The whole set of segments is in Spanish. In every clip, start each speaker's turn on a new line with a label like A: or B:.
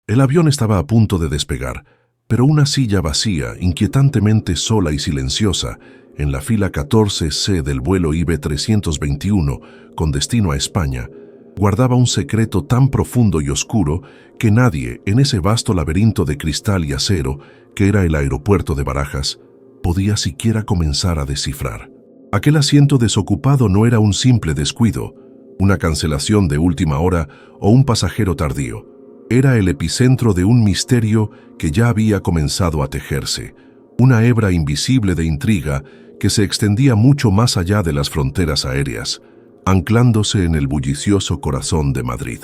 A: El avión estaba a punto de despegar, pero una silla vacía, inquietantemente sola y silenciosa, en la fila 14C del vuelo IB-321 con destino a España, guardaba un secreto tan profundo y oscuro que nadie, en ese vasto laberinto de cristal y acero que era el aeropuerto de Barajas, podía siquiera comenzar a descifrar. Aquel asiento desocupado no era un simple descuido, una cancelación de última hora o un pasajero tardío. Era el epicentro de un misterio que ya había comenzado a tejerse, una hebra invisible de intriga que se extendía mucho más allá de las fronteras aéreas, anclándose en el bullicioso corazón de Madrid.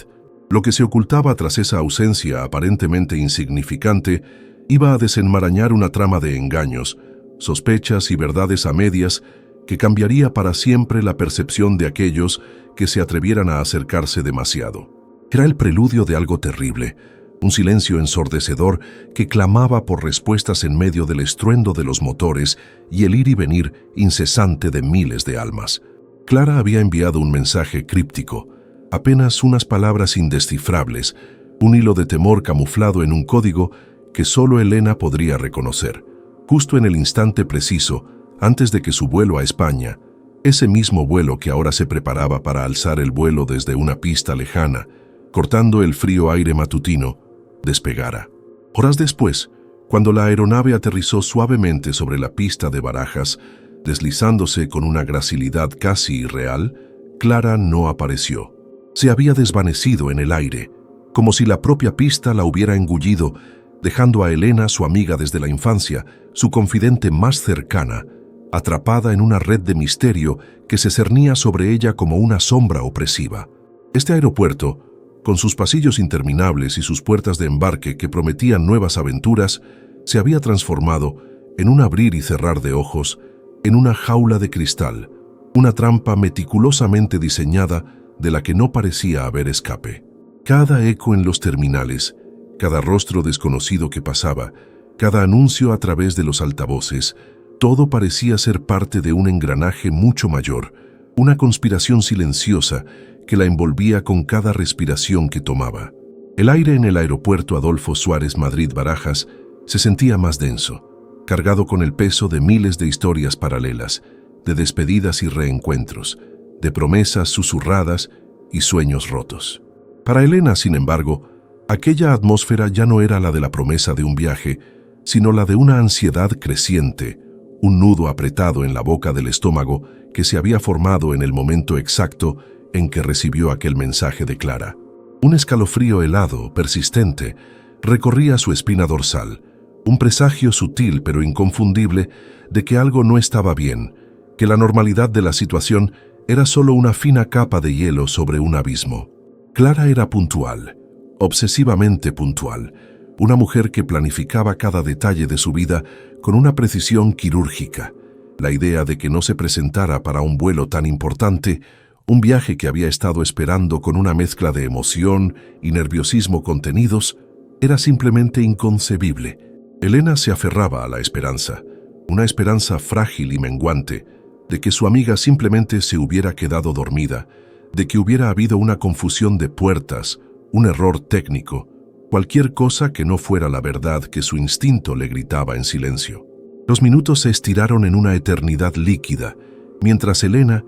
A: Lo que se ocultaba tras esa ausencia aparentemente insignificante iba a desenmarañar una trama de engaños, sospechas y verdades a medias que cambiaría para siempre la percepción de aquellos que se atrevieran a acercarse demasiado. Era el preludio de algo terrible, un silencio ensordecedor que clamaba por respuestas en medio del estruendo de los motores y el ir y venir incesante de miles de almas. Clara había enviado un mensaje críptico, apenas unas palabras indescifrables, un hilo de temor camuflado en un código que solo Elena podría reconocer. Justo en el instante preciso, antes de que su vuelo a España, ese mismo vuelo que ahora se preparaba para alzar el vuelo desde una pista lejana, cortando el frío aire matutino, despegara. Horas después, cuando la aeronave aterrizó suavemente sobre la pista de Barajas, deslizándose con una gracilidad casi irreal, Clara no apareció. Se había desvanecido en el aire, como si la propia pista la hubiera engullido, dejando a Elena, su amiga desde la infancia, su confidente más cercana, atrapada en una red de misterio que se cernía sobre ella como una sombra opresiva. Este aeropuerto, con sus pasillos interminables y sus puertas de embarque que prometían nuevas aventuras, se había transformado, en un abrir y cerrar de ojos, en una jaula de cristal, una trampa meticulosamente diseñada de la que no parecía haber escape. Cada eco en los terminales, cada rostro desconocido que pasaba, cada anuncio a través de los altavoces, todo parecía ser parte de un engranaje mucho mayor, una conspiración silenciosa que la envolvía con cada respiración que tomaba. El aire en el aeropuerto Adolfo Suárez Madrid-Barajas se sentía más denso, cargado con el peso de miles de historias paralelas, de despedidas y reencuentros, de promesas susurradas y sueños rotos. Para Elena, sin embargo, aquella atmósfera ya no era la de la promesa de un viaje, sino la de una ansiedad creciente, un nudo apretado en la boca del estómago que se había formado en el momento exacto en que recibió aquel mensaje de Clara. Un escalofrío helado, persistente, recorría su espina dorsal, un presagio sutil pero inconfundible de que algo no estaba bien, que la normalidad de la situación era solo una fina capa de hielo sobre un abismo. Clara era puntual, obsesivamente puntual, una mujer que planificaba cada detalle de su vida con una precisión quirúrgica. La idea de que no se presentara para un vuelo tan importante, un viaje que había estado esperando con una mezcla de emoción y nerviosismo contenidos, era simplemente inconcebible. Elena se aferraba a la esperanza, una esperanza frágil y menguante, de que su amiga simplemente se hubiera quedado dormida, de que hubiera habido una confusión de puertas, un error técnico, cualquier cosa que no fuera la verdad que su instinto le gritaba en silencio. Los minutos se estiraron en una eternidad líquida, mientras Elena,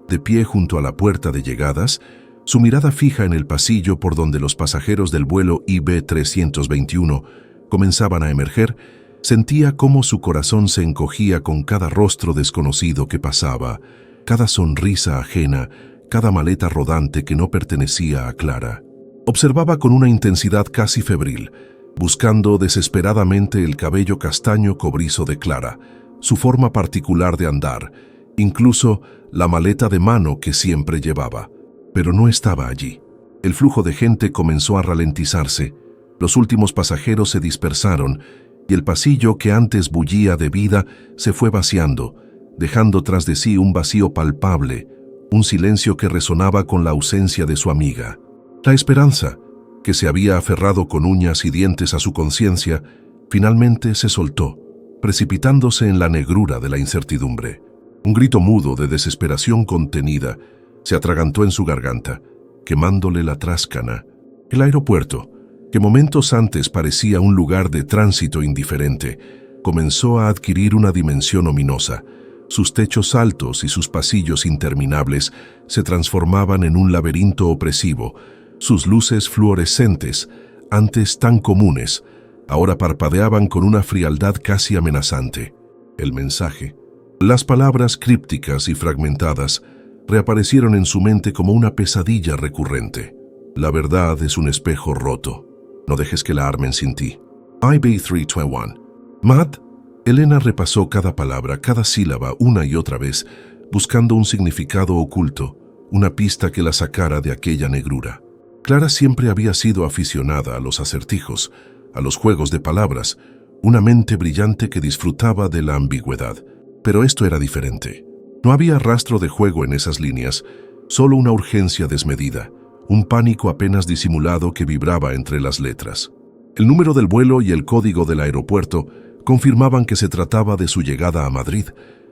A: de pie junto a la puerta de llegadas, su mirada fija en el pasillo por donde los pasajeros del vuelo IB-321 comenzaban a emerger, sentía cómo su corazón se encogía con cada rostro desconocido que pasaba, cada sonrisa ajena, cada maleta rodante que no pertenecía a Clara. Observaba con una intensidad casi febril, buscando desesperadamente el cabello castaño cobrizo de Clara, su forma particular de andar, incluso la maleta de mano que siempre llevaba. Pero no estaba allí. El flujo de gente comenzó a ralentizarse, los últimos pasajeros se dispersaron y el pasillo que antes bullía de vida se fue vaciando, dejando tras de sí un vacío palpable, un silencio que resonaba con la ausencia de su amiga. La esperanza, que se había aferrado con uñas y dientes a su conciencia, finalmente se soltó, precipitándose en la negrura de la incertidumbre. Un grito mudo de desesperación contenida se atragantó en su garganta, quemándole la tráscana. El aeropuerto, que momentos antes parecía un lugar de tránsito indiferente, comenzó a adquirir una dimensión ominosa. Sus techos altos y sus pasillos interminables se transformaban en un laberinto opresivo. Sus luces fluorescentes, antes tan comunes, ahora parpadeaban con una frialdad casi amenazante. El mensaje, las palabras crípticas y fragmentadas, reaparecieron en su mente como una pesadilla recurrente. La verdad es un espejo roto. No dejes que la armen sin ti. IB321. Matt. Elena repasó cada palabra, cada sílaba, una y otra vez, buscando un significado oculto, una pista que la sacara de aquella negrura. Clara siempre había sido aficionada a los acertijos, a los juegos de palabras, una mente brillante que disfrutaba de la ambigüedad. Pero esto era diferente. No había rastro de juego en esas líneas, solo una urgencia desmedida, un pánico apenas disimulado que vibraba entre las letras. El número del vuelo y el código del aeropuerto confirmaban que se trataba de su llegada a Madrid,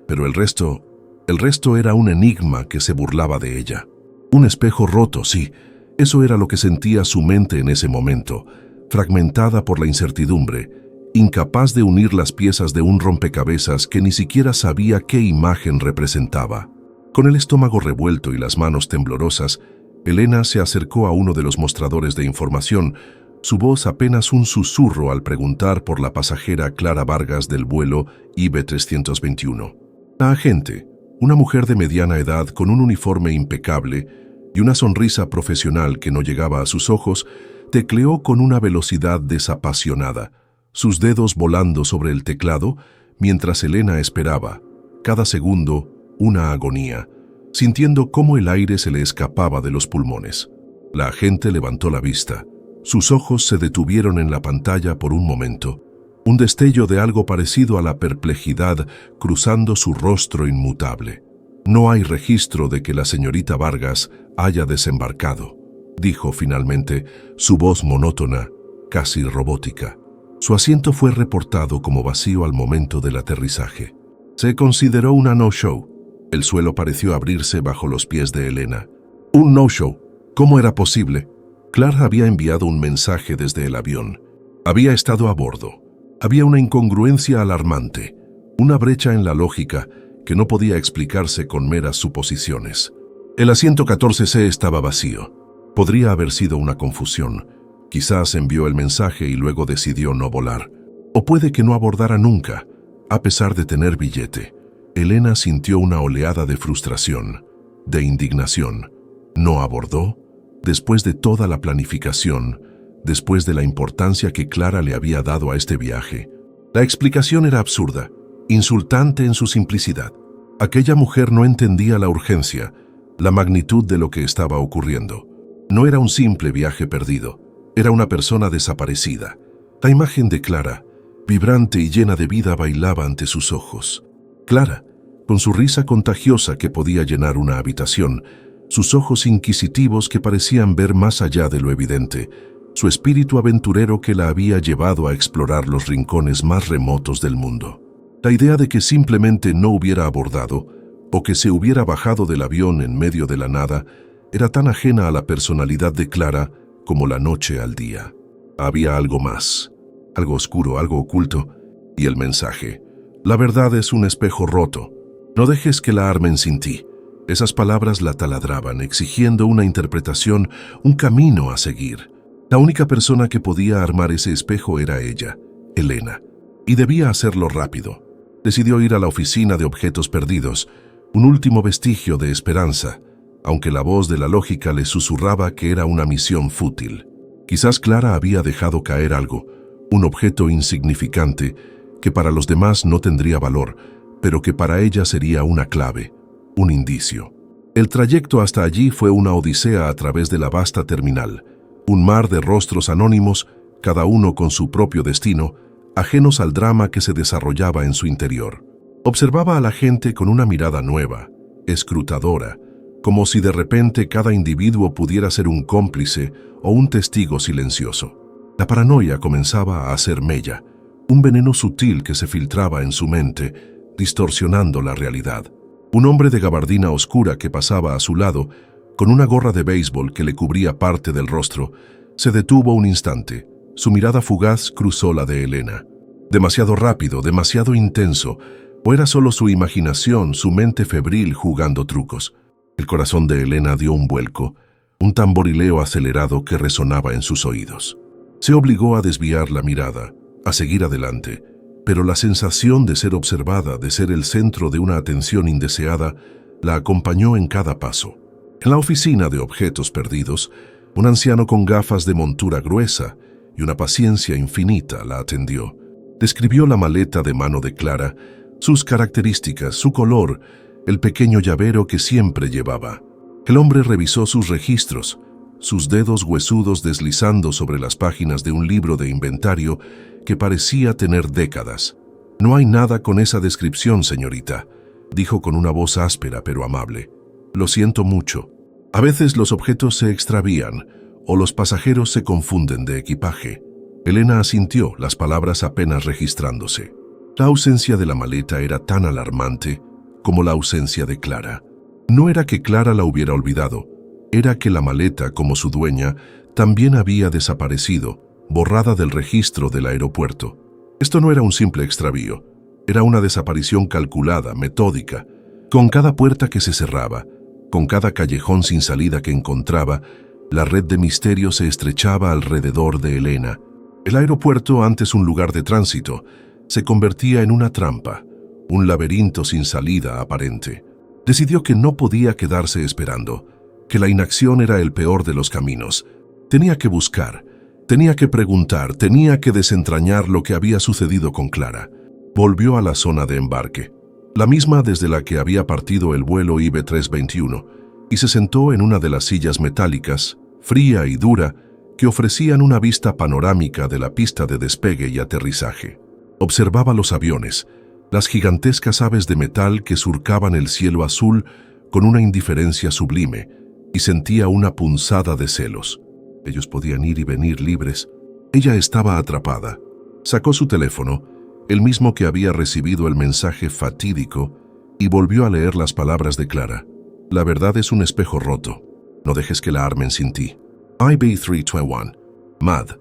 A: pero el resto era un enigma que se burlaba de ella. Un espejo roto, sí, eso era lo que sentía su mente en ese momento, fragmentada por la incertidumbre, incapaz de unir las piezas de un rompecabezas que ni siquiera sabía qué imagen representaba. Con el estómago revuelto y las manos temblorosas, Elena se acercó a uno de los mostradores de información, su voz apenas un susurro al preguntar por la pasajera Clara Vargas del vuelo IB321. La agente, una mujer de mediana edad con un uniforme impecable y una sonrisa profesional que no llegaba a sus ojos, tecleó con una velocidad desapasionada, sus dedos volando sobre el teclado mientras Elena esperaba, cada segundo, una agonía, sintiendo cómo el aire se le escapaba de los pulmones. La agente levantó la vista. Sus ojos se detuvieron en la pantalla por un momento, un destello de algo parecido a la perplejidad cruzando su rostro inmutable. No hay registro de que la señorita Vargas haya desembarcado, dijo finalmente, su voz monótona, casi robótica. Su asiento fue reportado como vacío al momento del aterrizaje. Se consideró una no-show. El suelo pareció abrirse bajo los pies de Elena. Un no-show. ¿Cómo era posible? Clara había enviado un mensaje desde el avión. Había estado a bordo. Había una incongruencia alarmante, una brecha en la lógica que no podía explicarse con meras suposiciones. El asiento 14C estaba vacío. Podría haber sido una confusión. Quizás envió el mensaje y luego decidió no volar. O puede que no abordara nunca, a pesar de tener billete. Elena sintió una oleada de frustración, de indignación. ¿No abordó? Después de toda la planificación, después de la importancia que Clara le había dado a este viaje. La explicación era absurda, insultante en su simplicidad. Aquella mujer no entendía la urgencia, la magnitud de lo que estaba ocurriendo. No era un simple viaje perdido. Era una persona desaparecida. La imagen de Clara, vibrante y llena de vida, bailaba ante sus ojos. Clara, con su risa contagiosa que podía llenar una habitación, sus ojos inquisitivos que parecían ver más allá de lo evidente, su espíritu aventurero que la había llevado a explorar los rincones más remotos del mundo. La idea de que simplemente no hubiera abordado, o que se hubiera bajado del avión en medio de la nada, era tan ajena a la personalidad de Clara como la noche al día. Había algo más, algo oscuro, algo oculto, y el mensaje. La verdad es un espejo roto. No dejes que la armen sin ti. Esas palabras la taladraban, exigiendo una interpretación, un camino a seguir. La única persona que podía armar ese espejo era ella, Elena, y debía hacerlo rápido. Decidió ir a la oficina de objetos perdidos, un último vestigio de esperanza, aunque la voz de la lógica le susurraba que era una misión fútil. Quizás Clara había dejado caer algo, un objeto insignificante, que para los demás no tendría valor, pero que para ella sería una clave, un indicio. El trayecto hasta allí fue una odisea a través de la vasta terminal, un mar de rostros anónimos, cada uno con su propio destino, ajenos al drama que se desarrollaba en su interior. Observaba a la gente con una mirada nueva, escrutadora, como si de repente cada individuo pudiera ser un cómplice o un testigo silencioso. La paranoia comenzaba a hacer mella, un veneno sutil que se filtraba en su mente, distorsionando la realidad. Un hombre de gabardina oscura que pasaba a su lado, con una gorra de béisbol que le cubría parte del rostro, Se detuvo un instante. Su mirada fugaz cruzó la de Elena. Demasiado rápido, demasiado intenso. ¿O era solo su imaginación, su mente febril jugando trucos? El corazón de Elena dio un vuelco, un tamborileo acelerado que resonaba en sus oídos. Se obligó a desviar la mirada, a seguir adelante, pero la sensación de ser observada, de ser el centro de una atención indeseada, la acompañó en cada paso. En la oficina de objetos perdidos, un anciano con gafas de montura gruesa y una paciencia infinita la atendió. Describió la maleta de mano de Clara, sus características, su color, el pequeño llavero que siempre llevaba. El hombre revisó sus registros, sus dedos huesudos deslizando sobre las páginas de un libro de inventario que parecía tener décadas. «No hay nada con esa descripción, señorita», dijo con una voz áspera pero amable. «Lo siento mucho. A veces los objetos se extravían o los pasajeros se confunden de equipaje». Elena asintió, las palabras apenas registrándose. La ausencia de la maleta era tan alarmante como la ausencia de Clara. No era que Clara la hubiera olvidado, era que la maleta, como su dueña, también había desaparecido, borrada del registro del aeropuerto. Esto no era un simple extravío, era una desaparición calculada, metódica. Con cada puerta que se cerraba, con cada callejón sin salida que encontraba, la red de misterio se estrechaba alrededor de Elena. El aeropuerto, antes un lugar de tránsito, se convertía en una trampa, un laberinto sin salida aparente. Decidió que no podía quedarse esperando, que la inacción era el peor de los caminos. Tenía que buscar, tenía que preguntar, tenía que desentrañar lo que había sucedido con Clara. Volvió a la zona de embarque, la misma desde la que había partido el vuelo IB-321, y se sentó en una de las sillas metálicas, fría y dura, que ofrecían una vista panorámica de la pista de despegue y aterrizaje. Observaba los aviones, las gigantescas aves de metal que surcaban el cielo azul con una indiferencia sublime, y sentía una punzada de celos. Ellos podían ir y venir libres. Ella estaba atrapada. Sacó su teléfono, el mismo que había recibido el mensaje fatídico, y volvió a leer las palabras de Clara. «La verdad es un espejo roto. No dejes que la armen sin ti». IB-321. MAD.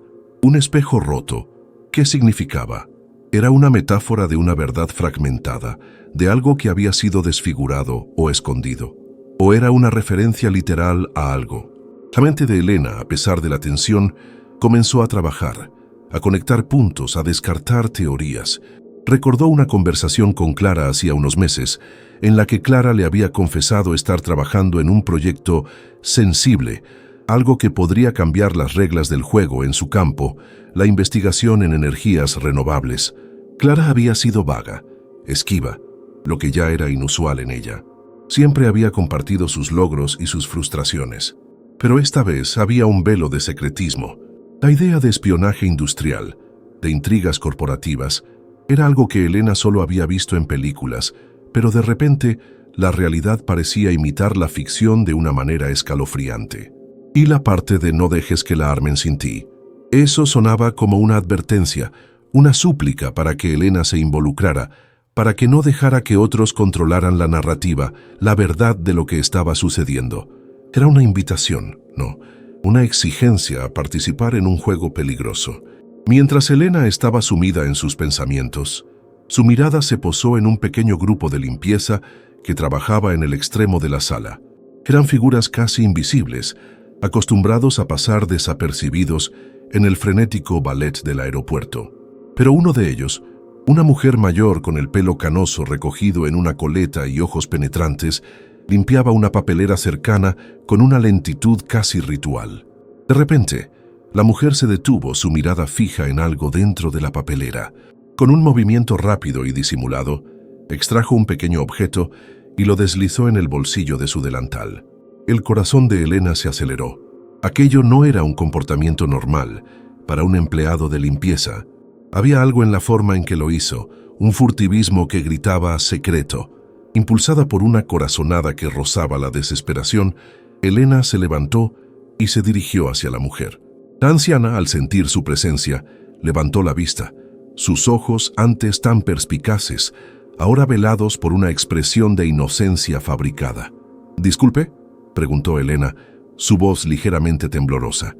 A: Un espejo roto. ¿Qué significaba? Era una metáfora de una verdad fragmentada, de algo que había sido desfigurado o escondido. ¿O era una referencia literal a algo? La mente de Elena, a pesar de la tensión, comenzó a trabajar, a conectar puntos, a descartar teorías. Recordó una conversación con Clara hacía unos meses, en la que Clara le había confesado estar trabajando en un proyecto sensible, algo que podría cambiar las reglas del juego en su campo, la investigación en energías renovables. Clara había sido vaga, esquiva, lo que ya era inusual en ella. Siempre había compartido sus logros y sus frustraciones. Pero esta vez había un velo de secretismo. La idea de espionaje industrial, de intrigas corporativas, era algo que Elena solo había visto en películas, pero de repente la realidad parecía imitar la ficción de una manera escalofriante. Y la parte de «no dejes que la armen sin ti». Eso sonaba como una advertencia, una súplica para que Elena se involucrara, para que no dejara que otros controlaran la narrativa, la verdad de lo que estaba sucediendo. Era una invitación, no, una exigencia a participar en un juego peligroso. Mientras Elena estaba sumida en sus pensamientos, su mirada se posó en un pequeño grupo de limpieza que trabajaba en el extremo de la sala. Eran figuras casi invisibles, acostumbrados a pasar desapercibidos en el frenético ballet del aeropuerto. Pero uno de ellos, una mujer mayor con el pelo canoso recogido en una coleta y ojos penetrantes, limpiaba una papelera cercana con una lentitud casi ritual. De repente, la mujer se detuvo, su mirada fija en algo dentro de la papelera. Con un movimiento rápido y disimulado, extrajo un pequeño objeto y lo deslizó en el bolsillo de su delantal. El corazón de Elena se aceleró. Aquello no era un comportamiento normal para un empleado de limpieza. Había algo en la forma en que lo hizo, un furtivismo que gritaba secreto. Impulsada por una corazonada que rozaba la desesperación, Elena se levantó y se dirigió hacia la mujer. La anciana, al sentir su presencia, levantó la vista. Sus ojos, antes tan perspicaces, ahora velados por una expresión de inocencia fabricada. «¿Disculpe?», preguntó Elena, su voz ligeramente temblorosa.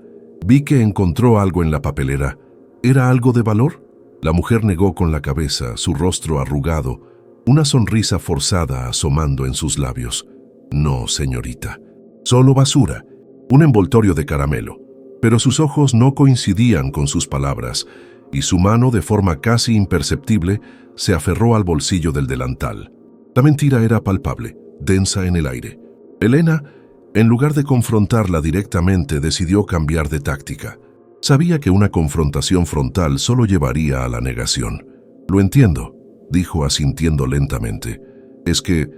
A: Vi que encontró algo en la papelera. ¿Era algo de valor? La mujer negó con la cabeza, su rostro arrugado, una sonrisa forzada asomando en sus labios. No, señorita. Solo basura. Un envoltorio de caramelo. Pero sus ojos no coincidían con sus palabras, y su mano, de forma casi imperceptible, se aferró al bolsillo del delantal. La mentira era palpable, densa en el aire. Elena, en lugar de confrontarla directamente, decidió cambiar de táctica. Sabía que una confrontación frontal solo llevaría a la negación. «Lo entiendo», dijo asintiendo lentamente. «Es que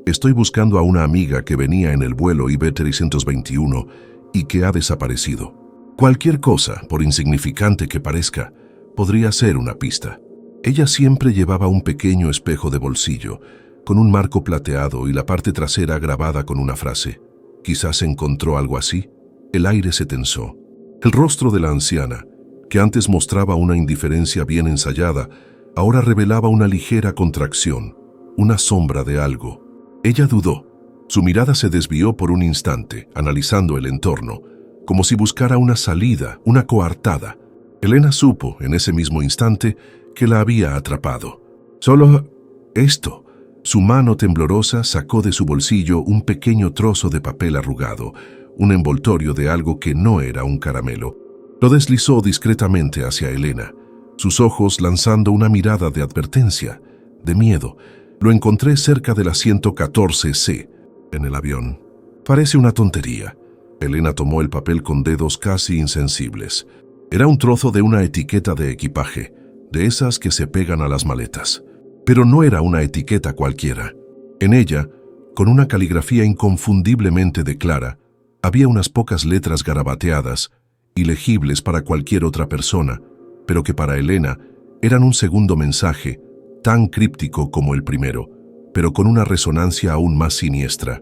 A: estoy buscando a una amiga que venía en el vuelo IB-321 y que ha desaparecido. Cualquier cosa, por insignificante que parezca, podría ser una pista». Ella siempre llevaba un pequeño espejo de bolsillo, con un marco plateado y la parte trasera grabada con una frase. Quizás encontró algo así. El aire se tensó. El rostro de la anciana, que antes mostraba una indiferencia bien ensayada, ahora revelaba una ligera contracción, una sombra de algo. Ella dudó. Su mirada se desvió por un instante, analizando el entorno, como si buscara una salida, una coartada. Elena supo, en ese mismo instante, que la había atrapado. Solo esto. Su mano temblorosa sacó de su bolsillo un pequeño trozo de papel arrugado, un envoltorio de algo que no era un caramelo. Lo deslizó discretamente hacia Elena, sus ojos lanzando una mirada de advertencia, de miedo. Lo encontré cerca del asiento 14C, en el avión. Parece una tontería. Elena tomó el papel con dedos casi insensibles. Era un trozo de una etiqueta de equipaje, de esas que se pegan a las maletas. Pero no era una etiqueta cualquiera. En ella, con una caligrafía inconfundiblemente de clara, había unas pocas letras garabateadas, ilegibles para cualquier otra persona, pero que para Elena eran un segundo mensaje, tan críptico como el primero, pero con una resonancia aún más siniestra.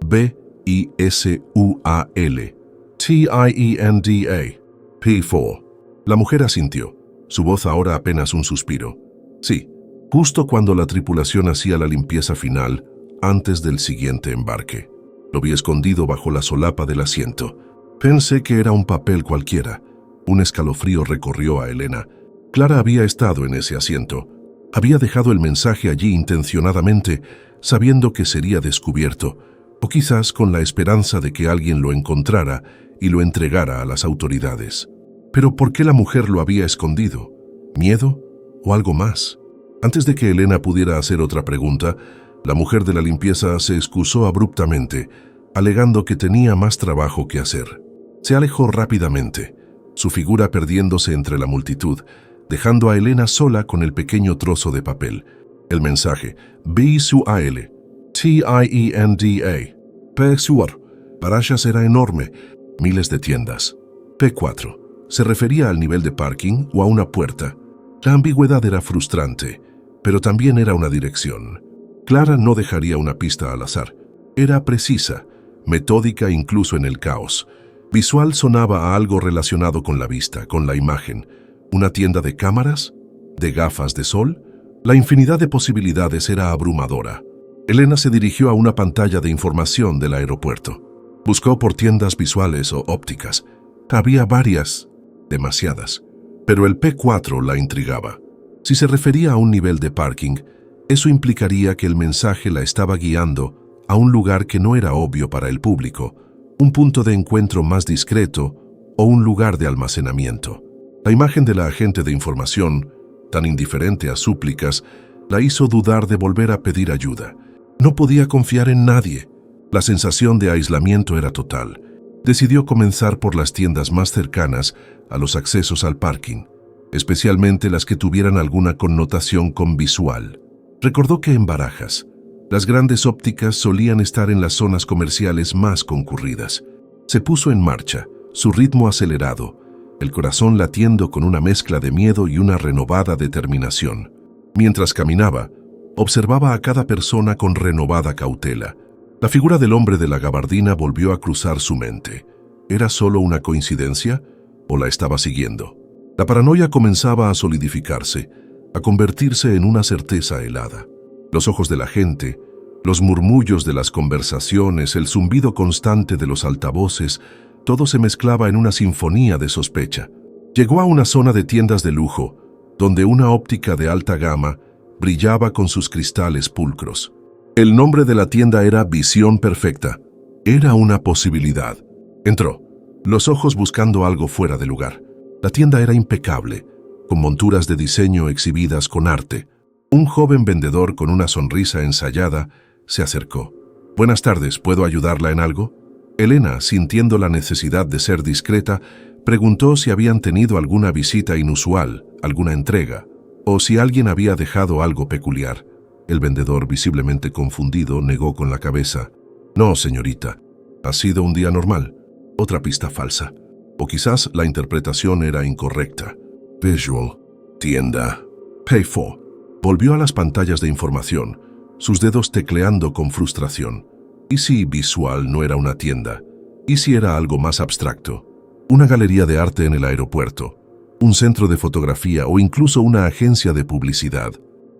A: B-I-S-U-A-L. T-I-E-N-D-A. P4. La mujer asintió, su voz ahora apenas un suspiro. Sí. Justo cuando la tripulación hacía la limpieza final, antes del siguiente embarque. Lo vi escondido bajo la solapa del asiento. Pensé que era un papel cualquiera. Un escalofrío recorrió a Elena. Clara había estado en ese asiento. Había dejado el mensaje allí intencionadamente, sabiendo que sería descubierto, o quizás con la esperanza de que alguien lo encontrara y lo entregara a las autoridades. Pero ¿por qué la mujer lo había escondido? ¿Miedo o algo más? Antes de que Elena pudiera hacer otra pregunta, la mujer de la limpieza se excusó abruptamente, alegando que tenía más trabajo que hacer. Se alejó rápidamente, su figura perdiéndose entre la multitud, dejando a Elena sola con el pequeño trozo de papel. El mensaje, B-S-U-A-L, T-I-E-N-D-A. P-S-U-R, Parashas era enorme, miles de tiendas. P4, se refería al nivel de parking o a una puerta. La ambigüedad era frustrante, pero también era una dirección. Clara no dejaría una pista al azar. Era precisa, metódica incluso en el caos. Visual sonaba a algo relacionado con la vista, con la imagen. ¿Una tienda de cámaras? ¿De gafas de sol? La infinidad de posibilidades era abrumadora. Elena se dirigió a una pantalla de información del aeropuerto. Buscó por tiendas visuales o ópticas. Había varias, demasiadas. Pero el P4 la intrigaba. Si se refería a un nivel de parking, eso implicaría que el mensaje la estaba guiando a un lugar que no era obvio para el público, un punto de encuentro más discreto o un lugar de almacenamiento. La imagen de la agente de información, tan indiferente a súplicas, la hizo dudar de volver a pedir ayuda. No podía confiar en nadie. La sensación de aislamiento era total. Decidió comenzar por las tiendas más cercanas a los accesos al parking, especialmente las que tuvieran alguna connotación con visual. Recordó que en Barajas, las grandes ópticas solían estar en las zonas comerciales más concurridas. Se puso en marcha, su ritmo acelerado, el corazón latiendo con una mezcla de miedo y una renovada determinación. Mientras caminaba, observaba a cada persona con renovada cautela. La figura del hombre de la gabardina volvió a cruzar su mente. ¿Era solo una coincidencia o la estaba siguiendo? La paranoia comenzaba a solidificarse, a convertirse en una certeza helada. Los ojos de la gente, los murmullos de las conversaciones, el zumbido constante de los altavoces, Todo se mezclaba en una sinfonía de sospecha. Llegó a una zona de tiendas de lujo, donde una óptica de alta gama brillaba con sus cristales pulcros. El nombre de la tienda era Visión Perfecta. Era una posibilidad. Entró, los ojos buscando algo fuera de lugar. La tienda era impecable, con monturas de diseño exhibidas con arte. Un joven vendedor con una sonrisa ensayada se acercó. «Buenas tardes, ¿puedo ayudarla en algo?» Elena, sintiendo la necesidad de ser discreta, preguntó si habían tenido alguna visita inusual, alguna entrega, o si alguien había dejado algo peculiar. El vendedor, visiblemente confundido, negó con la cabeza. «No, señorita, ha sido un día normal. Otra pista falsa. O quizás la interpretación era incorrecta. Visual, tienda, pay for». Volvió a las pantallas de información, sus dedos tecleando con frustración. ¿Y si Visual no era una tienda? ¿Y si era algo más abstracto? Una galería de arte en el aeropuerto, un centro de fotografía o incluso una agencia de publicidad.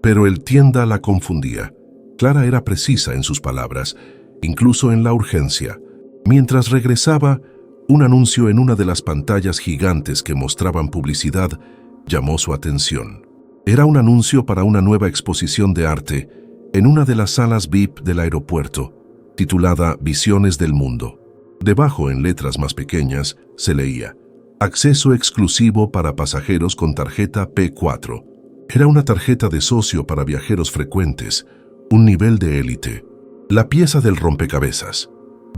A: Pero el tienda la confundía. Clara era precisa en sus palabras, incluso en la urgencia. Mientras regresaba, un anuncio en una de las pantallas gigantes que mostraban publicidad llamó su atención. Era un anuncio para una nueva exposición de arte en una de las salas VIP del aeropuerto, titulada Visiones del Mundo. Debajo, en letras más pequeñas, se leía: acceso exclusivo para pasajeros con tarjeta P4. Era una tarjeta de socio para viajeros frecuentes, un nivel de élite. La pieza del rompecabezas.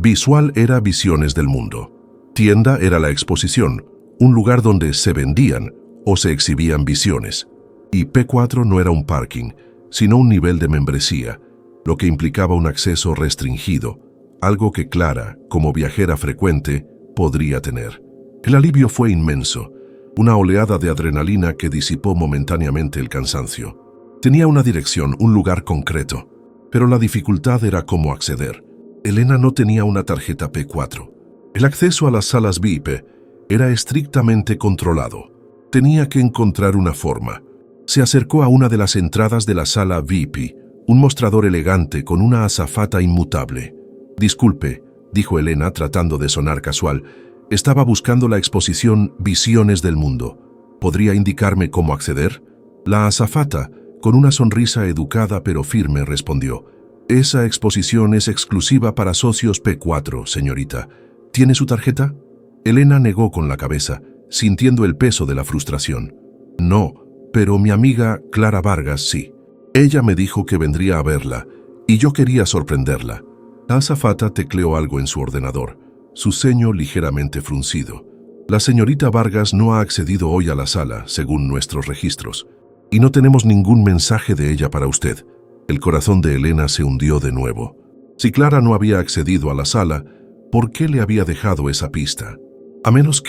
A: Visual era Visiones del Mundo. Tienda era la exposición, un lugar donde se vendían o se exhibían visiones. Y P4 no era un parking, sino un nivel de membresía, lo que implicaba un acceso restringido, algo que Clara, como viajera frecuente, podría tener. El alivio fue inmenso, una oleada de adrenalina que disipó momentáneamente el cansancio. Tenía una dirección, un lugar concreto, pero la dificultad era cómo acceder. Elena no tenía una tarjeta P4. El acceso a las salas VIP era estrictamente controlado. Tenía que encontrar una forma. Se acercó a una de las entradas de la sala VIP, un mostrador elegante con una azafata inmutable. «Disculpe», dijo Elena tratando de sonar casual, «estaba buscando la exposición Visiones del Mundo. ¿Podría indicarme cómo acceder?» La azafata, con una sonrisa educada pero firme, respondió: «Esa exposición es exclusiva para socios P4, señorita. ¿Tiene su tarjeta?» Elena negó con la cabeza, sintiendo el peso de la frustración. «No, pero mi amiga Clara Vargas sí. Ella me dijo que vendría a verla, y yo quería sorprenderla». La azafata tecleó algo en su ordenador, su ceño ligeramente fruncido. «La señorita Vargas no ha accedido hoy a la sala, según nuestros registros, y no tenemos ningún mensaje de ella para usted». El corazón de Elena se hundió de nuevo. Si Clara no había accedido a la sala, ¿por qué le había dejado esa pista? A menos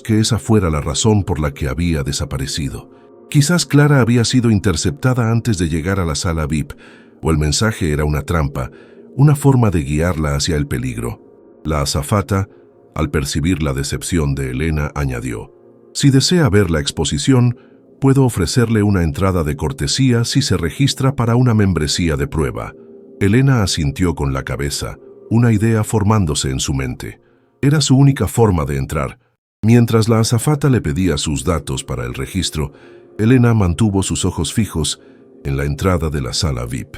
A: que esa fuera la razón por la que había desaparecido. Quizás Clara había sido interceptada antes de llegar a la sala VIP, o el mensaje era una trampa, una forma de guiarla hacia el peligro. La azafata, al percibir la decepción de Elena, añadió: «Si desea ver la exposición, puedo ofrecerle una entrada de cortesía si se registra para una membresía de prueba». Elena asintió con la cabeza, una idea formándose en su mente. Era su única forma de entrar. Mientras la azafata le pedía sus datos para el registro, Elena mantuvo sus ojos fijos en la entrada de la sala VIP.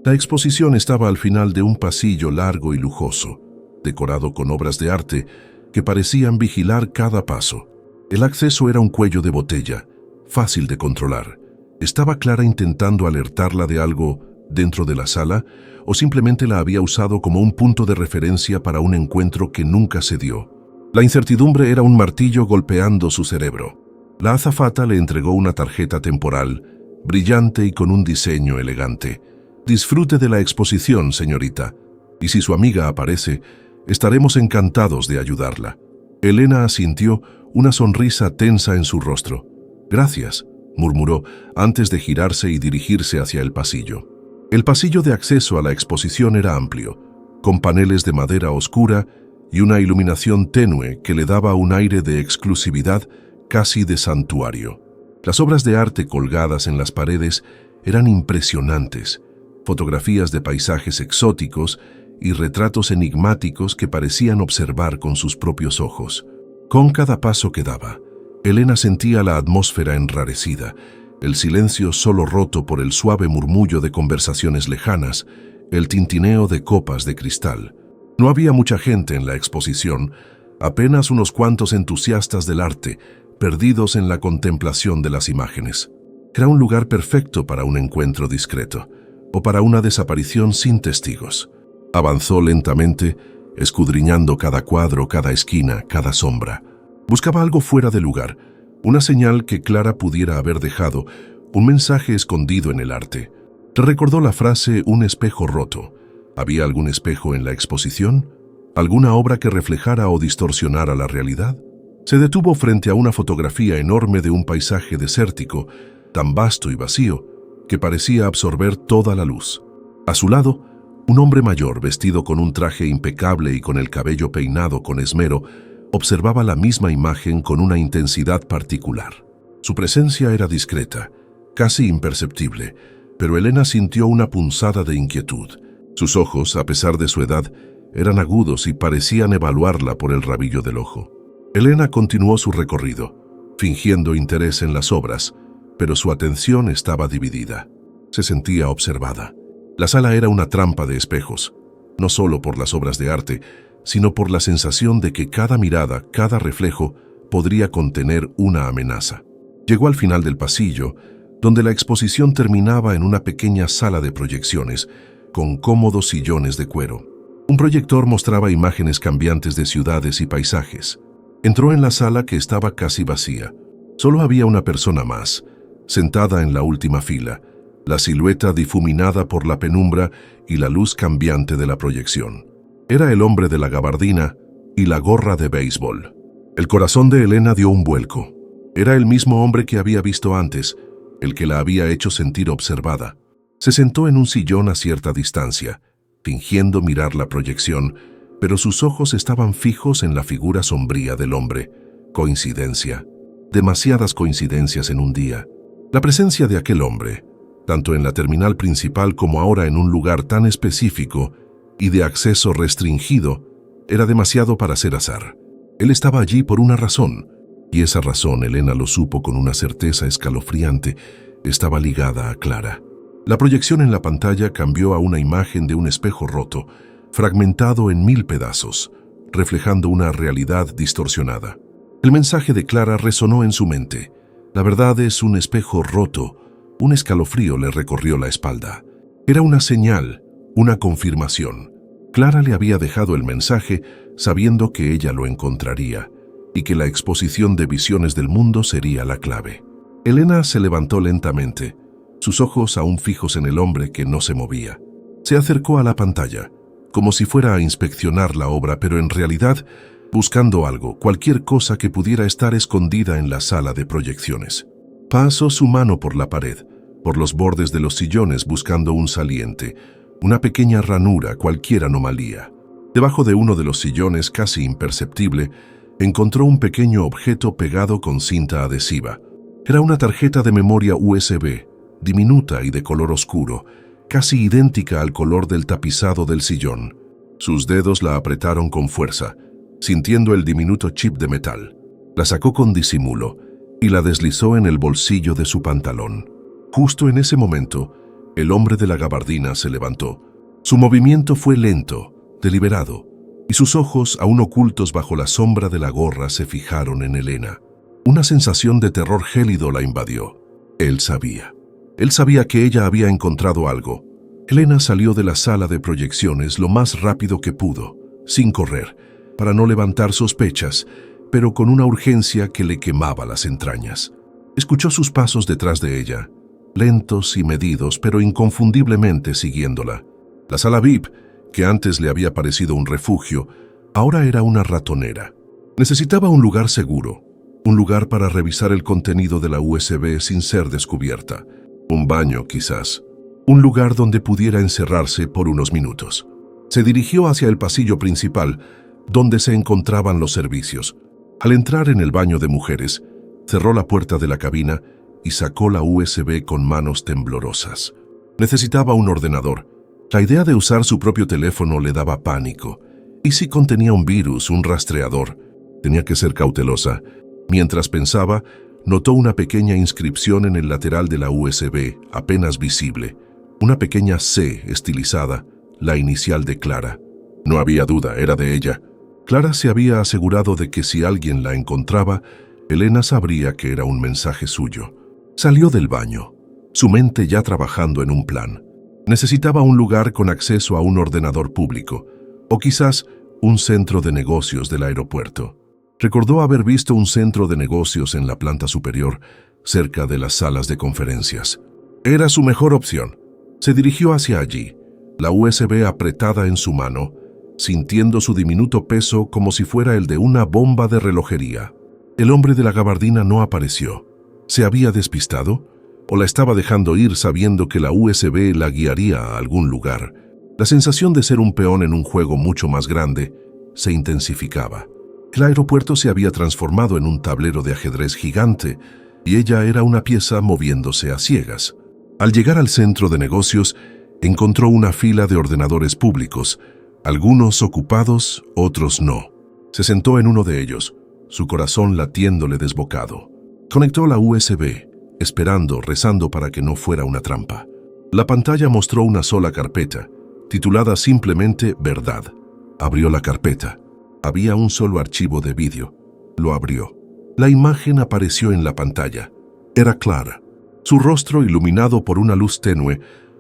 A: La exposición estaba al final de un pasillo largo y lujoso, decorado con obras de arte que parecían vigilar cada paso. El acceso era un cuello de botella, fácil de controlar. ¿Estaba Clara intentando alertarla de algo dentro de la sala o simplemente la había usado como un punto de referencia para un encuentro que nunca se dio? La incertidumbre era un martillo golpeando su cerebro. La azafata le entregó una tarjeta temporal, brillante y con un diseño elegante. «Disfrute de la exposición, señorita, y si su amiga aparece, estaremos encantados de ayudarla». Elena asintió, una sonrisa tensa en su rostro. «Gracias», murmuró, antes de girarse y dirigirse hacia el pasillo. El pasillo de acceso a la exposición era amplio, con paneles de madera oscura y una iluminación tenue que le daba un aire de exclusividad casi de santuario. Las obras de arte colgadas en las paredes eran impresionantes, fotografías de paisajes exóticos y retratos enigmáticos que parecían observar con sus propios ojos. Con cada paso que daba, Elena sentía la atmósfera enrarecida, el silencio solo roto por el suave murmullo de conversaciones lejanas, el tintineo de copas de cristal. No había mucha gente en la exposición, apenas unos cuantos entusiastas del arte, perdidos en la contemplación de las imágenes. Era un lugar perfecto para un encuentro discreto, o para una desaparición sin testigos. Avanzó lentamente, escudriñando cada cuadro, cada esquina, cada sombra. Buscaba algo fuera de lugar, una señal que Clara pudiera haber dejado, un mensaje escondido en el arte. Recordó la frase «un espejo roto». ¿Había algún espejo en la exposición? ¿Alguna obra que reflejara o distorsionara la realidad? Se detuvo frente a una fotografía enorme de un paisaje desértico, tan vasto y vacío, que parecía absorber toda la luz. A su lado, un hombre mayor, vestido con un traje impecable y con el cabello peinado con esmero, observaba la misma imagen con una intensidad particular. Su presencia era discreta, casi imperceptible, pero Elena sintió una punzada de inquietud. Sus ojos, a pesar de su edad, eran agudos y parecían evaluarla por el rabillo del ojo. Elena continuó su recorrido, fingiendo interés en las obras, pero su atención estaba dividida. Se sentía observada. La sala era una trampa de espejos, no solo por las obras de arte, sino por la sensación de que cada mirada, cada reflejo, podría contener una amenaza. Llegó al final del pasillo, donde la exposición terminaba en una pequeña sala de proyecciones, con cómodos sillones de cuero. Un proyector mostraba imágenes cambiantes de ciudades y paisajes. Entró en la sala, que estaba casi vacía. Solo había una persona más, sentada en la última fila, la silueta difuminada por la penumbra y la luz cambiante de la proyección. Era el hombre de la gabardina y la gorra de béisbol. El corazón de Elena dio un vuelco. Era el mismo hombre que había visto antes, el que la había hecho sentir observada. Se sentó en un sillón a cierta distancia, fingiendo mirar la proyección, pero sus ojos estaban fijos en la figura sombría del hombre. Coincidencia. Demasiadas coincidencias en un día. La presencia de aquel hombre, tanto en la terminal principal como ahora en un lugar tan específico y de acceso restringido, era demasiado para ser azar. Él estaba allí por una razón, y esa razón, Elena lo supo con una certeza escalofriante, estaba ligada a Clara. La proyección en la pantalla cambió a una imagen de un espejo roto, fragmentado en 1000 pedazos, reflejando una realidad distorsionada. El mensaje de Clara resonó en su mente. La verdad es un espejo roto. Un escalofrío le recorrió la espalda. Era una señal, una confirmación. Clara le había dejado el mensaje sabiendo que ella lo encontraría y que la exposición de visiones del mundo sería la clave. Elena se levantó lentamente, sus ojos aún fijos en el hombre que no se movía. Se acercó a la pantalla, como si fuera a inspeccionar la obra, pero en realidad buscando algo, cualquier cosa que pudiera estar escondida en la sala de proyecciones. Pasó su mano por la pared, por los bordes de los sillones buscando un saliente, una pequeña ranura, cualquier anomalía. Debajo de uno de los sillones, casi imperceptible, encontró un pequeño objeto pegado con cinta adhesiva. Era una tarjeta de memoria USB, diminuta y de color oscuro, casi idéntica al color del tapizado del sillón. Sus dedos la apretaron con fuerza, sintiendo el diminuto chip de metal. La sacó con disimulo y la deslizó en el bolsillo de su pantalón. Justo en ese momento, el hombre de la gabardina se levantó. Su movimiento fue lento, deliberado, y sus ojos, aún ocultos bajo la sombra de la gorra, se fijaron en Elena. Una sensación de terror gélido la invadió. Él sabía. Él sabía que ella había encontrado algo. Elena salió de la sala de proyecciones lo más rápido que pudo, sin correr, para no levantar sospechas, pero con una urgencia que le quemaba las entrañas. Escuchó sus pasos detrás de ella, lentos y medidos, pero inconfundiblemente siguiéndola. La sala VIP, que antes le había parecido un refugio, ahora era una ratonera. Necesitaba un lugar seguro, un lugar para revisar el contenido de la USB sin ser descubierta. Un baño, quizás. Un lugar donde pudiera encerrarse por unos minutos. Se dirigió hacia el pasillo principal, donde se encontraban los servicios. Al entrar en el baño de mujeres, cerró la puerta de la cabina y sacó la USB con manos temblorosas. Necesitaba un ordenador. La idea de usar su propio teléfono le daba pánico. ¿Y si contenía un virus, un rastreador? Tenía que ser cautelosa. Mientras pensaba, notó una pequeña inscripción en el lateral de la USB, apenas visible. Una pequeña C estilizada, la inicial de Clara. No había duda, era de ella. Clara se había asegurado de que si alguien la encontraba, Elena sabría que era un mensaje suyo. Salió del baño, su mente ya trabajando en un plan. Necesitaba un lugar con acceso a un ordenador público, o quizás un centro de negocios del aeropuerto. Recordó haber visto un centro de negocios en la planta superior, cerca de las salas de conferencias. Era su mejor opción. Se dirigió hacia allí, la USB apretada en su mano, sintiendo su diminuto peso como si fuera el de una bomba de relojería. El hombre de la gabardina no apareció. ¿Se había despistado? ¿O la estaba dejando ir sabiendo que la USB la guiaría a algún lugar? La sensación de ser un peón en un juego mucho más grande se intensificaba. El aeropuerto se había transformado en un tablero de ajedrez gigante y ella era una pieza moviéndose a ciegas. Al llegar al centro de negocios, encontró una fila de ordenadores públicos, algunos ocupados, otros no. Se sentó en uno de ellos, su corazón latiéndole desbocado. Conectó la USB, esperando, rezando para que no fuera una trampa. La pantalla mostró una sola carpeta, titulada simplemente Verdad. Abrió la carpeta. Había un solo archivo de vídeo. Lo abrió. La imagen apareció en la pantalla. Era Clara. Su rostro, iluminado por una luz tenue,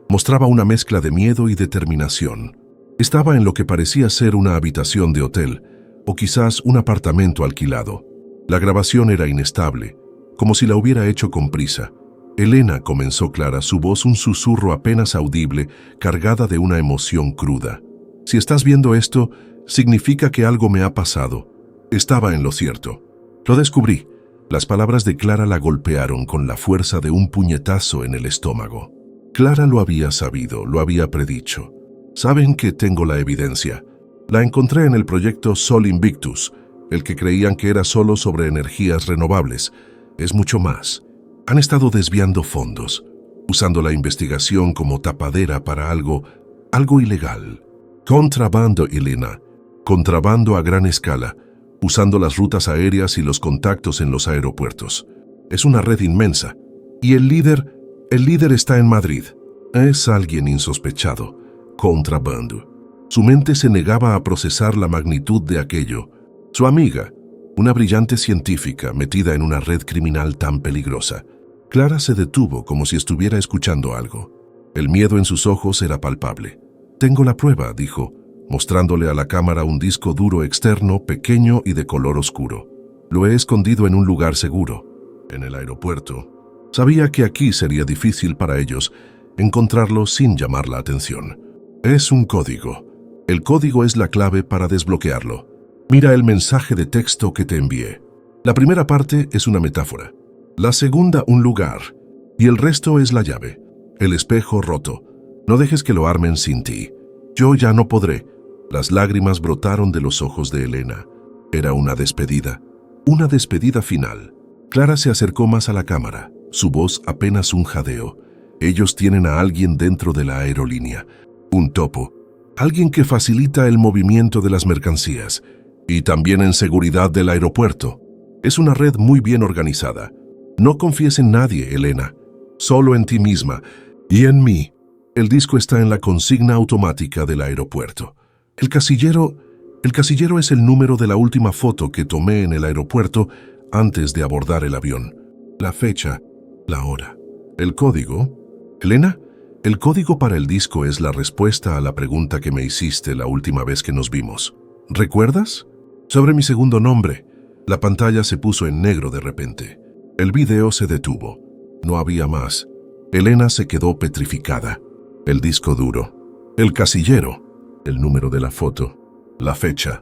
A: mostraba una mezcla de miedo y determinación. Estaba en lo que parecía ser una habitación de hotel, o quizás un apartamento alquilado. La grabación era inestable, como si la hubiera hecho con prisa. Elena, comenzó Clara, su voz un susurro apenas audible, cargada de una emoción cruda. Si estás viendo esto, significa que algo me ha pasado. Estaba en lo cierto. Lo descubrí. Las palabras de Clara la golpearon con la fuerza de un puñetazo en el estómago. Clara lo había sabido, lo había predicho. Saben que tengo la evidencia. La encontré en el proyecto Sol Invictus, el que creían que era solo sobre energías renovables. Es mucho más. Han estado desviando fondos, usando la investigación como tapadera para algo ilegal. Contrabando, Elena. Contrabando a gran escala, usando las rutas aéreas y los contactos en los aeropuertos. Es una red inmensa. Y el líder está en Madrid. Es alguien insospechado. Contrabando. Su mente se negaba a procesar la magnitud de aquello. Su amiga, una brillante científica metida en una red criminal tan peligrosa. Clara se detuvo como si estuviera escuchando algo. El miedo en sus ojos era palpable. Tengo la prueba, dijo, mostrándole a la cámara un disco duro externo, pequeño y de color oscuro. Lo he escondido en un lugar seguro, en el aeropuerto. Sabía que aquí sería difícil para ellos encontrarlo sin llamar la atención. Es un código. El código es la clave para desbloquearlo. Mira el mensaje de texto que te envié. La primera parte es una metáfora. La segunda, un lugar. Y el resto es la llave. El espejo roto. No dejes que lo armen sin ti. Yo ya no podré. Las lágrimas brotaron de los ojos de Elena. Era una despedida final. Clara se acercó más a la cámara, su voz apenas un jadeo. Ellos tienen a alguien dentro de la aerolínea, un topo, alguien que facilita el movimiento de las mercancías y también en seguridad del aeropuerto. Es una red muy bien organizada. No confíes en nadie, Elena, solo en ti misma y en mí. El disco está en la consigna automática del aeropuerto. El casillero es el número de la última foto que tomé en el aeropuerto antes de abordar el avión. La fecha, la hora. ¿El código? Elena, el código para el disco es la respuesta a la pregunta que me hiciste la última vez que nos vimos. ¿Recuerdas? Sobre mi segundo nombre. La pantalla se puso en negro de repente. El video se detuvo. No había más. Elena se quedó petrificada. El disco duro. El casillero. El número de la foto, la fecha,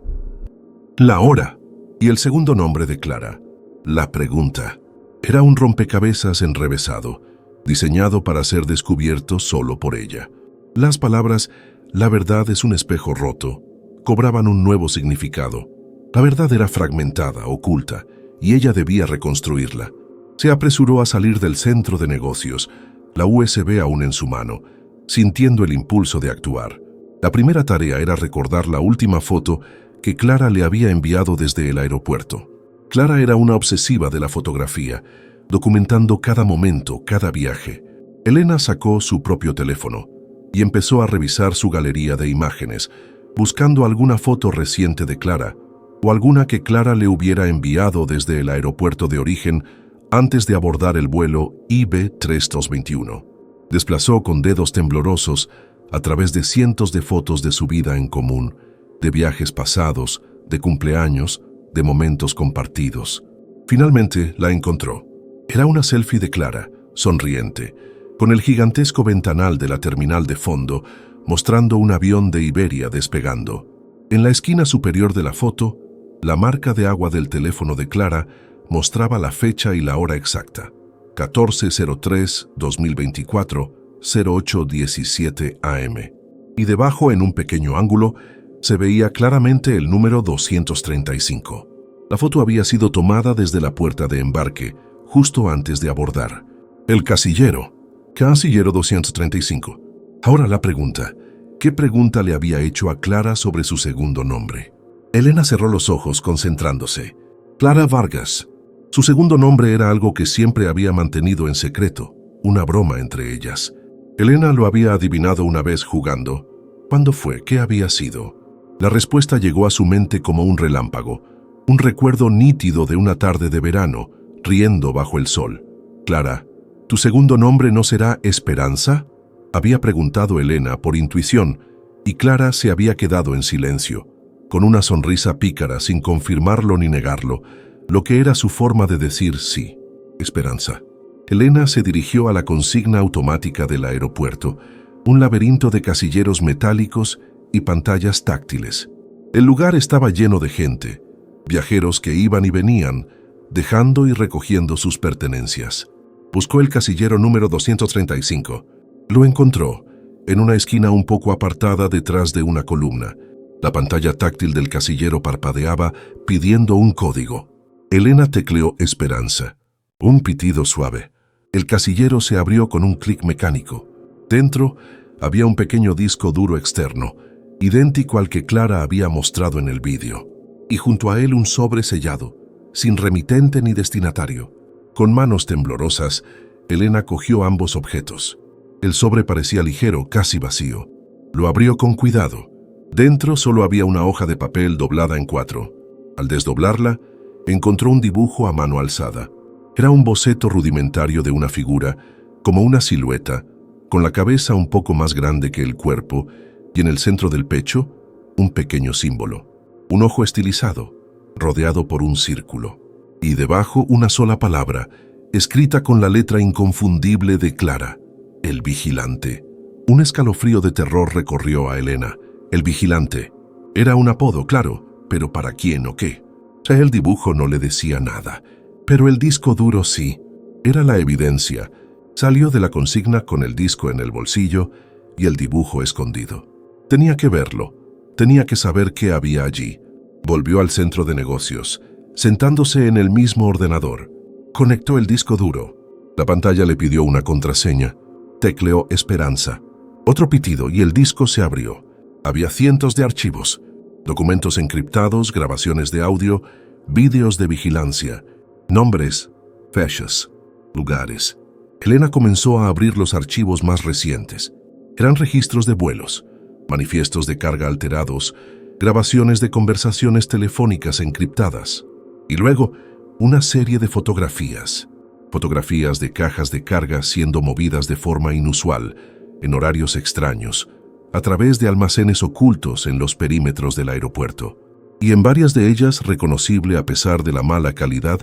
A: la hora y el segundo nombre de Clara. La pregunta. Era un rompecabezas enrevesado, diseñado para ser descubierto solo por ella. Las palabras, la verdad es un espejo roto, cobraban un nuevo significado. La verdad era fragmentada, oculta, y ella debía reconstruirla. Se apresuró a salir del centro de negocios, la USB aún en su mano, sintiendo el impulso de actuar. La primera tarea era recordar la última foto que Clara le había enviado desde el aeropuerto. Clara era una obsesiva de la fotografía, documentando cada momento, cada viaje. Elena sacó su propio teléfono y empezó a revisar su galería de imágenes, buscando alguna foto reciente de Clara o alguna que Clara le hubiera enviado desde el aeropuerto de origen antes de abordar el vuelo IB-3221. Desplazó con dedos temblorosos a través de cientos de fotos de su vida en común, de viajes pasados, de cumpleaños, de momentos compartidos. Finalmente la encontró. Era una selfie de Clara, sonriente, con el gigantesco ventanal de la terminal de fondo, mostrando un avión de Iberia despegando. En la esquina superior de la foto, la marca de agua del teléfono de Clara mostraba la fecha y la hora exacta. 14:03/2024, 08:17 AM. Y debajo, en un pequeño ángulo, se veía claramente el número 235. La foto había sido tomada desde la puerta de embarque, justo antes de abordar. El casillero 235. Ahora la pregunta. ¿Qué pregunta le había hecho a Clara sobre su segundo nombre? Elena cerró los ojos, concentrándose. Clara Vargas. Su segundo nombre era algo que siempre había mantenido en secreto, una broma entre ellas. Elena lo había adivinado una vez jugando. ¿Cuándo fue? ¿Qué había sido? La respuesta llegó a su mente como un relámpago, un recuerdo nítido de una tarde de verano, riendo bajo el sol. Clara, ¿tu segundo nombre no será Esperanza?, había preguntado Elena por intuición, y Clara se había quedado en silencio, con una sonrisa pícara sin confirmarlo ni negarlo, lo que era su forma de decir sí, Esperanza. Elena se dirigió a la consigna automática del aeropuerto, un laberinto de casilleros metálicos y pantallas táctiles. El lugar estaba lleno de gente, viajeros que iban y venían, dejando y recogiendo sus pertenencias. Buscó el casillero número 235. Lo encontró, en una esquina un poco apartada detrás de una columna. La pantalla táctil del casillero parpadeaba pidiendo un código. Elena tecleó Esperanza. Un pitido suave. El casillero se abrió con un clic mecánico. Dentro había un pequeño disco duro externo, idéntico al que Clara había mostrado en el vídeo, y junto a él un sobre sellado, sin remitente ni destinatario. Con manos temblorosas, Elena cogió ambos objetos. El sobre parecía ligero, casi vacío. Lo abrió con cuidado. Dentro solo había una hoja de papel doblada en 4. Al desdoblarla, encontró un dibujo a mano alzada. Era un boceto rudimentario de una figura, como una silueta, con la cabeza un poco más grande que el cuerpo, y en el centro del pecho, un pequeño símbolo. Un ojo estilizado, rodeado por un círculo. Y debajo una sola palabra, escrita con la letra inconfundible de Clara: El Vigilante. Un escalofrío de terror recorrió a Elena. El Vigilante. Era un apodo, claro, pero ¿para quién o qué? El dibujo no le decía nada, pero el disco duro sí. Era la evidencia. Salió de la consigna con el disco en el bolsillo y el dibujo escondido. Tenía que verlo. Tenía que saber qué había allí. Volvió al centro de negocios, sentándose en el mismo ordenador. Conectó el disco duro. La pantalla le pidió una contraseña. Tecleó Esperanza. Otro pitido y el disco se abrió. Había cientos de archivos, documentos encriptados, grabaciones de audio, vídeos de vigilancia, nombres, fechas, lugares. Elena comenzó a abrir los archivos más recientes. Eran registros de vuelos, manifiestos de carga alterados, grabaciones de conversaciones telefónicas encriptadas. Y luego, una serie de fotografías. Fotografías de cajas de carga siendo movidas de forma inusual, en horarios extraños, a través de almacenes ocultos en los perímetros del aeropuerto. Y en varias de ellas reconocible, a pesar de la mala calidad,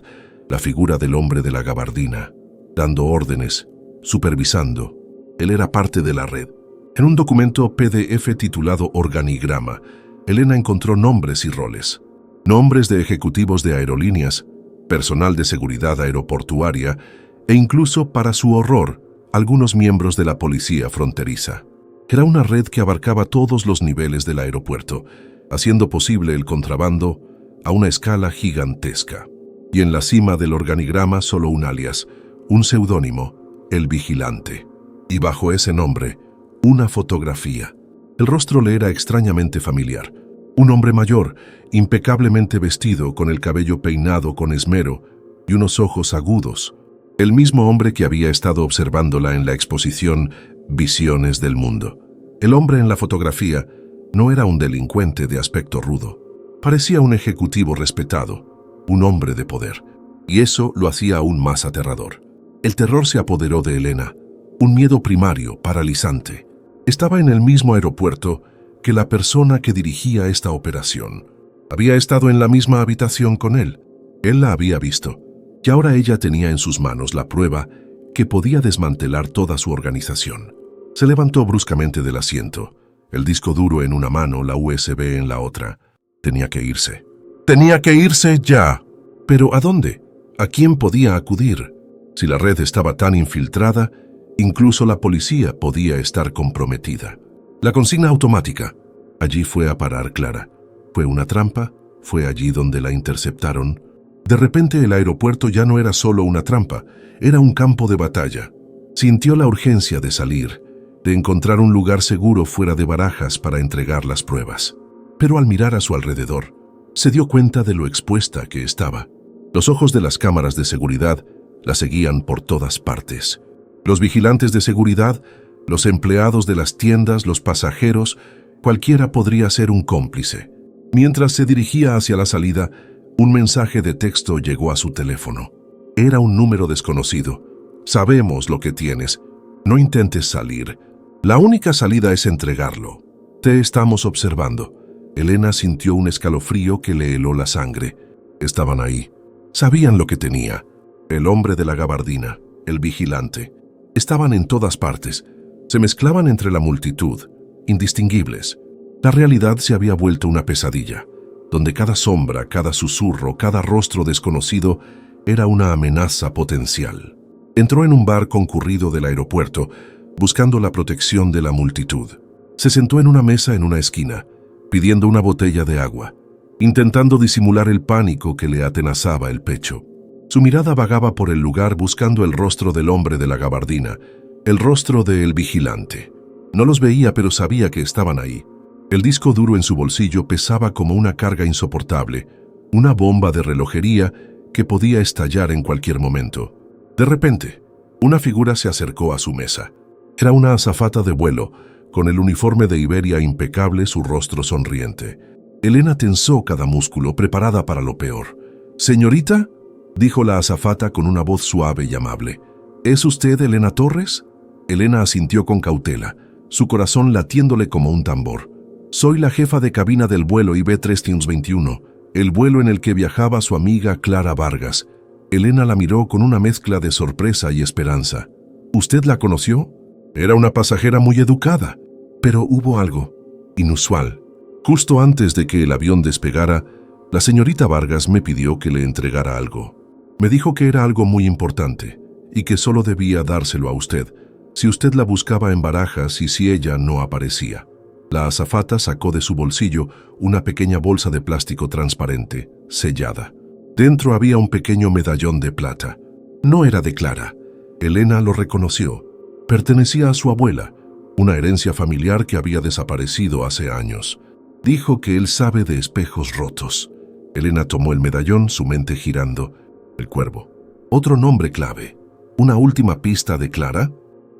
A: la figura del hombre de la gabardina, dando órdenes, supervisando. Él era parte de la red. En un documento PDF titulado Organigrama, Elena encontró nombres y roles. Nombres de ejecutivos de aerolíneas, personal de seguridad aeroportuaria e incluso, para su horror, algunos miembros de la policía fronteriza. Era una red que abarcaba todos los niveles del aeropuerto, haciendo posible el contrabando a una escala gigantesca. Y en la cima del organigrama solo un alias, un seudónimo, El Vigilante. Y bajo ese nombre, Una fotografía. El rostro le era extrañamente familiar. Un hombre mayor, impecablemente vestido, con el cabello peinado con esmero y unos ojos agudos. El mismo hombre que había estado observándola en la exposición Visiones del Mundo. El hombre en la fotografía no era un delincuente de aspecto rudo. Parecía un ejecutivo respetado, un hombre de poder, y eso lo hacía aún más aterrador. El terror se apoderó de Elena, un miedo primario, paralizante. Estaba en el mismo aeropuerto que la persona que dirigía esta operación. Había estado en la misma habitación con él. Él la había visto, y ahora ella tenía en sus manos la prueba que podía desmantelar toda su organización. Se levantó bruscamente del asiento, el disco duro en una mano, la USB en la otra. Tenía que irse. ¡Tenía que irse ya! ¿Pero a dónde? ¿A quién podía acudir? Si la red estaba tan infiltrada, incluso la policía podía estar comprometida. La consigna automática. Allí fue a parar Clara. ¿Fue una trampa? ¿Fue allí donde la interceptaron? De repente el aeropuerto ya no era solo una trampa, era un campo de batalla. Sintió la urgencia de salir, de encontrar un lugar seguro fuera de Barajas para entregar las pruebas. Pero al mirar a su alrededor, se dio cuenta de lo expuesta que estaba. Los ojos de las cámaras de seguridad la seguían por todas partes. Los vigilantes de seguridad, los empleados de las tiendas, los pasajeros, cualquiera podría ser un cómplice. Mientras se dirigía hacia la salida, un mensaje de texto llegó a su teléfono. Era un número desconocido. Sabemos lo que tienes. No intentes salir. La única salida es entregarlo. Te estamos observando. Elena sintió un escalofrío que le heló la sangre. Estaban ahí. Sabían lo que tenía. El hombre de la gabardina, el vigilante. Estaban en todas partes. Se mezclaban entre la multitud, indistinguibles. La realidad se había vuelto una pesadilla, donde cada sombra, cada susurro, cada rostro desconocido era una amenaza potencial. Entró en un bar concurrido del aeropuerto, buscando la protección de la multitud. Se sentó en una mesa en una esquina, pidiendo una botella de agua, intentando disimular el pánico que le atenazaba el pecho. Su mirada vagaba por el lugar buscando el rostro del hombre de la gabardina, el rostro del vigilante. No los veía, pero sabía que estaban ahí. El disco duro en su bolsillo pesaba como una carga insoportable, una bomba de relojería que podía estallar en cualquier momento. De repente, una figura se acercó a su mesa. Era una azafata de vuelo, con el uniforme de Iberia impecable, su rostro sonriente. Elena tensó cada músculo, preparada para lo peor. «¿Señorita?», dijo la azafata con una voz suave y amable. «¿Es usted Elena Torres?». Elena asintió con cautela, su corazón latiéndole como un tambor. «Soy la jefa de cabina del vuelo IB321, el vuelo en el que viajaba su amiga Clara Vargas». Elena la miró con una mezcla de sorpresa y esperanza. «¿Usted la conoció? Era una pasajera muy educada». Pero hubo algo inusual. Justo antes de que el avión despegara, la señorita Vargas me pidió que le entregara algo. Me dijo que era algo muy importante y que solo debía dárselo a usted, si usted la buscaba en Barajas y si ella no aparecía. La azafata sacó de su bolsillo una pequeña bolsa de plástico transparente, sellada. Dentro había un pequeño medallón de plata. No era de Clara. Elena lo reconoció. Pertenecía a su abuela, una herencia familiar que había desaparecido hace años. Dijo que él sabe de espejos rotos. Elena tomó el medallón, su mente girando. El cuervo. Otro nombre clave. ¿Una última pista de Clara?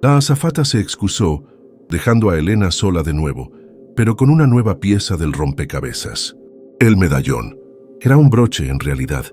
A: La azafata se excusó, dejando a Elena sola de nuevo, pero con una nueva pieza del rompecabezas. El medallón. Era un broche, en realidad,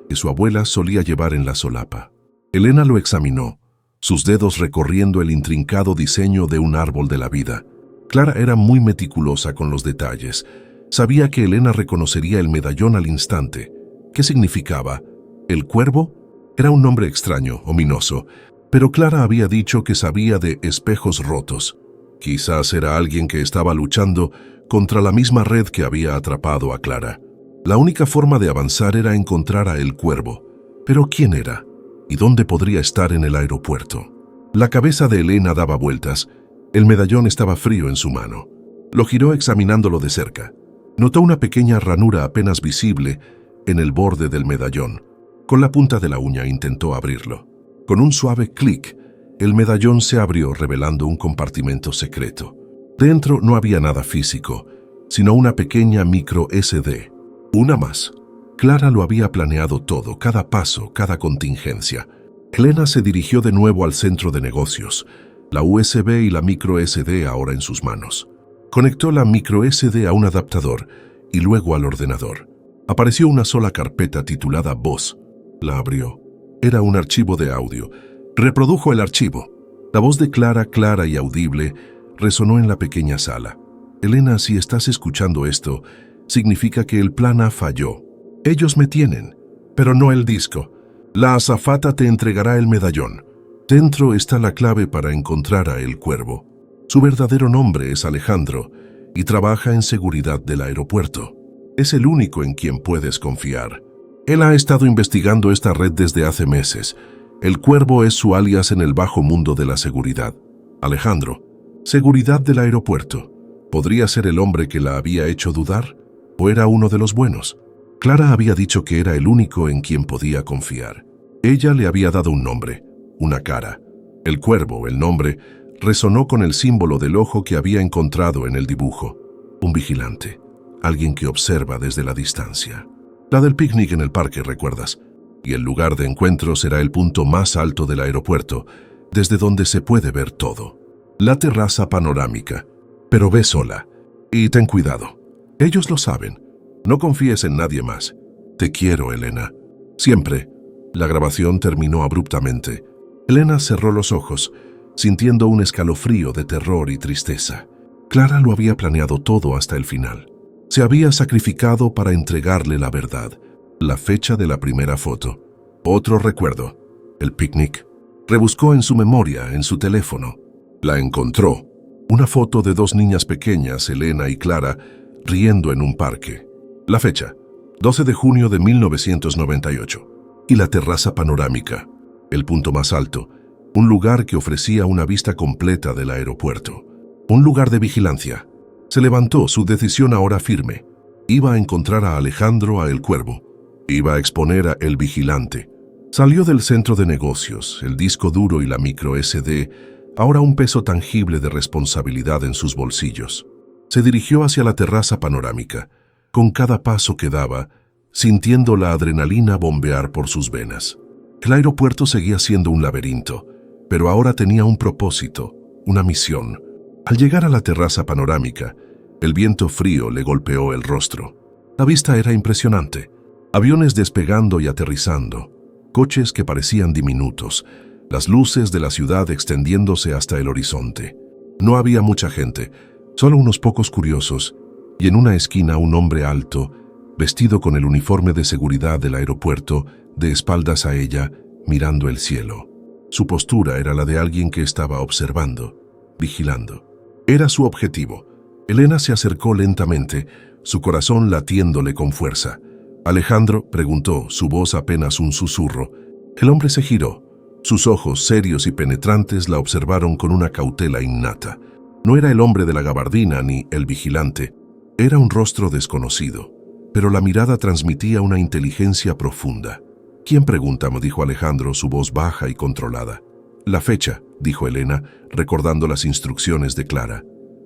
A: que su abuela solía llevar en la solapa. Elena lo examinó, sus dedos recorriendo el intrincado diseño de un árbol de la vida. Clara era muy meticulosa con los detalles. Sabía que Elena reconocería el medallón al instante. ¿Qué significaba? ¿El cuervo? Era un nombre extraño, ominoso, pero Clara había dicho que sabía de espejos rotos. Quizás era alguien que estaba luchando contra la misma red que había atrapado a Clara. La única forma de avanzar era encontrar a El Cuervo. ¿Pero quién era? ¿Y dónde podría estar en el aeropuerto? La cabeza de Elena daba vueltas. El medallón estaba frío en su mano. Lo giró examinándolo de cerca. Notó una pequeña ranura apenas visible en el borde del medallón. Con la punta de la uña intentó abrirlo. Con un suave clic, El medallón se abrió revelando un compartimento secreto. Dentro no había nada físico, sino una pequeña micro SD. Una más. Clara lo había planeado todo, cada paso, cada contingencia. Elena se dirigió de nuevo al centro de negocios, la USB y la micro SD ahora en sus manos. Conectó la micro SD a un adaptador y luego al ordenador. Apareció una sola carpeta titulada Voz. La abrió. Era un archivo de audio. Reprodujo el archivo. La voz de Clara, clara y audible, resonó en la pequeña sala. Elena, si estás escuchando esto, significa que el plan A falló. Ellos me tienen, pero no el disco. La azafata te entregará el medallón. Dentro está la clave para encontrar a El Cuervo. Su verdadero nombre es Alejandro y trabaja en seguridad del aeropuerto. Es el único en quien puedes confiar. Él ha estado investigando esta red desde hace meses. El Cuervo es su alias en el bajo mundo de la seguridad. Alejandro, seguridad del aeropuerto. ¿Podría ser el hombre que la había hecho dudar? ¿O era uno de los buenos? Clara había dicho que era el único en quien podía confiar. Ella le había dado un nombre, una cara. El Cuervo, el nombre, resonó con el símbolo del ojo que había encontrado en el dibujo. Un vigilante, alguien que observa desde la distancia. La del picnic en el parque, ¿recuerdas? Y el lugar de encuentro será el punto más alto del aeropuerto, desde donde se puede ver todo. La terraza panorámica. Pero ve sola. Y ten cuidado. Ellos lo saben. No confíes en nadie más. Te quiero, Elena. Siempre. La grabación terminó abruptamente. Elena cerró los ojos, sintiendo un escalofrío de terror y tristeza. Clara lo había planeado todo hasta el final. Se había sacrificado para entregarle la verdad. La fecha de la primera foto. Otro recuerdo. El picnic. Rebuscó en su memoria, en su teléfono. La encontró. Una foto de dos niñas pequeñas, Elena y Clara, riendo en un parque. La fecha, 12 de junio de 1998. Y la terraza panorámica, el punto más alto, un lugar que ofrecía una vista completa del aeropuerto. Un lugar de vigilancia. Se levantó, su decisión ahora firme. Iba a encontrar a Alejandro, a El Cuervo. Iba a exponer a El Vigilante. Salió del centro de negocios, el disco duro y la micro SD, ahora un peso tangible de responsabilidad en sus bolsillos. Se dirigió hacia la terraza panorámica. Con cada paso que daba, sintiendo la adrenalina bombear por sus venas. El aeropuerto seguía siendo un laberinto, pero ahora tenía un propósito, una misión. Al llegar a la terraza panorámica, el viento frío le golpeó el rostro. La vista era impresionante. Aviones despegando y aterrizando, coches que parecían diminutos, las luces de la ciudad extendiéndose hasta el horizonte. No había mucha gente, solo unos pocos curiosos, y en una esquina un hombre alto, vestido con el uniforme de seguridad del aeropuerto, de espaldas a ella, mirando el cielo. Su postura era la de alguien que estaba observando, vigilando. Era su objetivo. Elena se acercó lentamente, su corazón latiéndole con fuerza. «Alejandro», preguntó, su voz apenas un susurro. El hombre se giró. Sus ojos serios y penetrantes la observaron con una cautela innata. No era el hombre de la gabardina ni el vigilante. Era un rostro desconocido, pero la mirada transmitía una inteligencia profunda. «¿Quién pregunta?», dijo Alejandro, su voz baja y controlada. «La fecha», dijo Elena, recordando las instrucciones de Clara.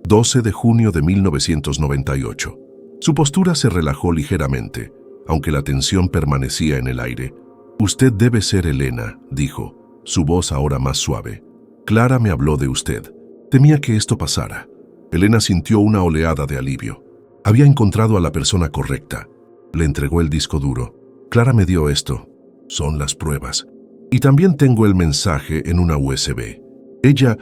A: 12 de junio de 1998. Su postura se relajó ligeramente, aunque la tensión permanecía en el aire. «Usted debe ser Elena», dijo, su voz ahora más suave. «Clara me habló de usted. Temía que esto pasara». Elena sintió una oleada de alivio. Había encontrado a la persona correcta. Le entregó el disco duro. «Clara me dio esto. Son las pruebas. Y también tengo el mensaje en una USB. Ella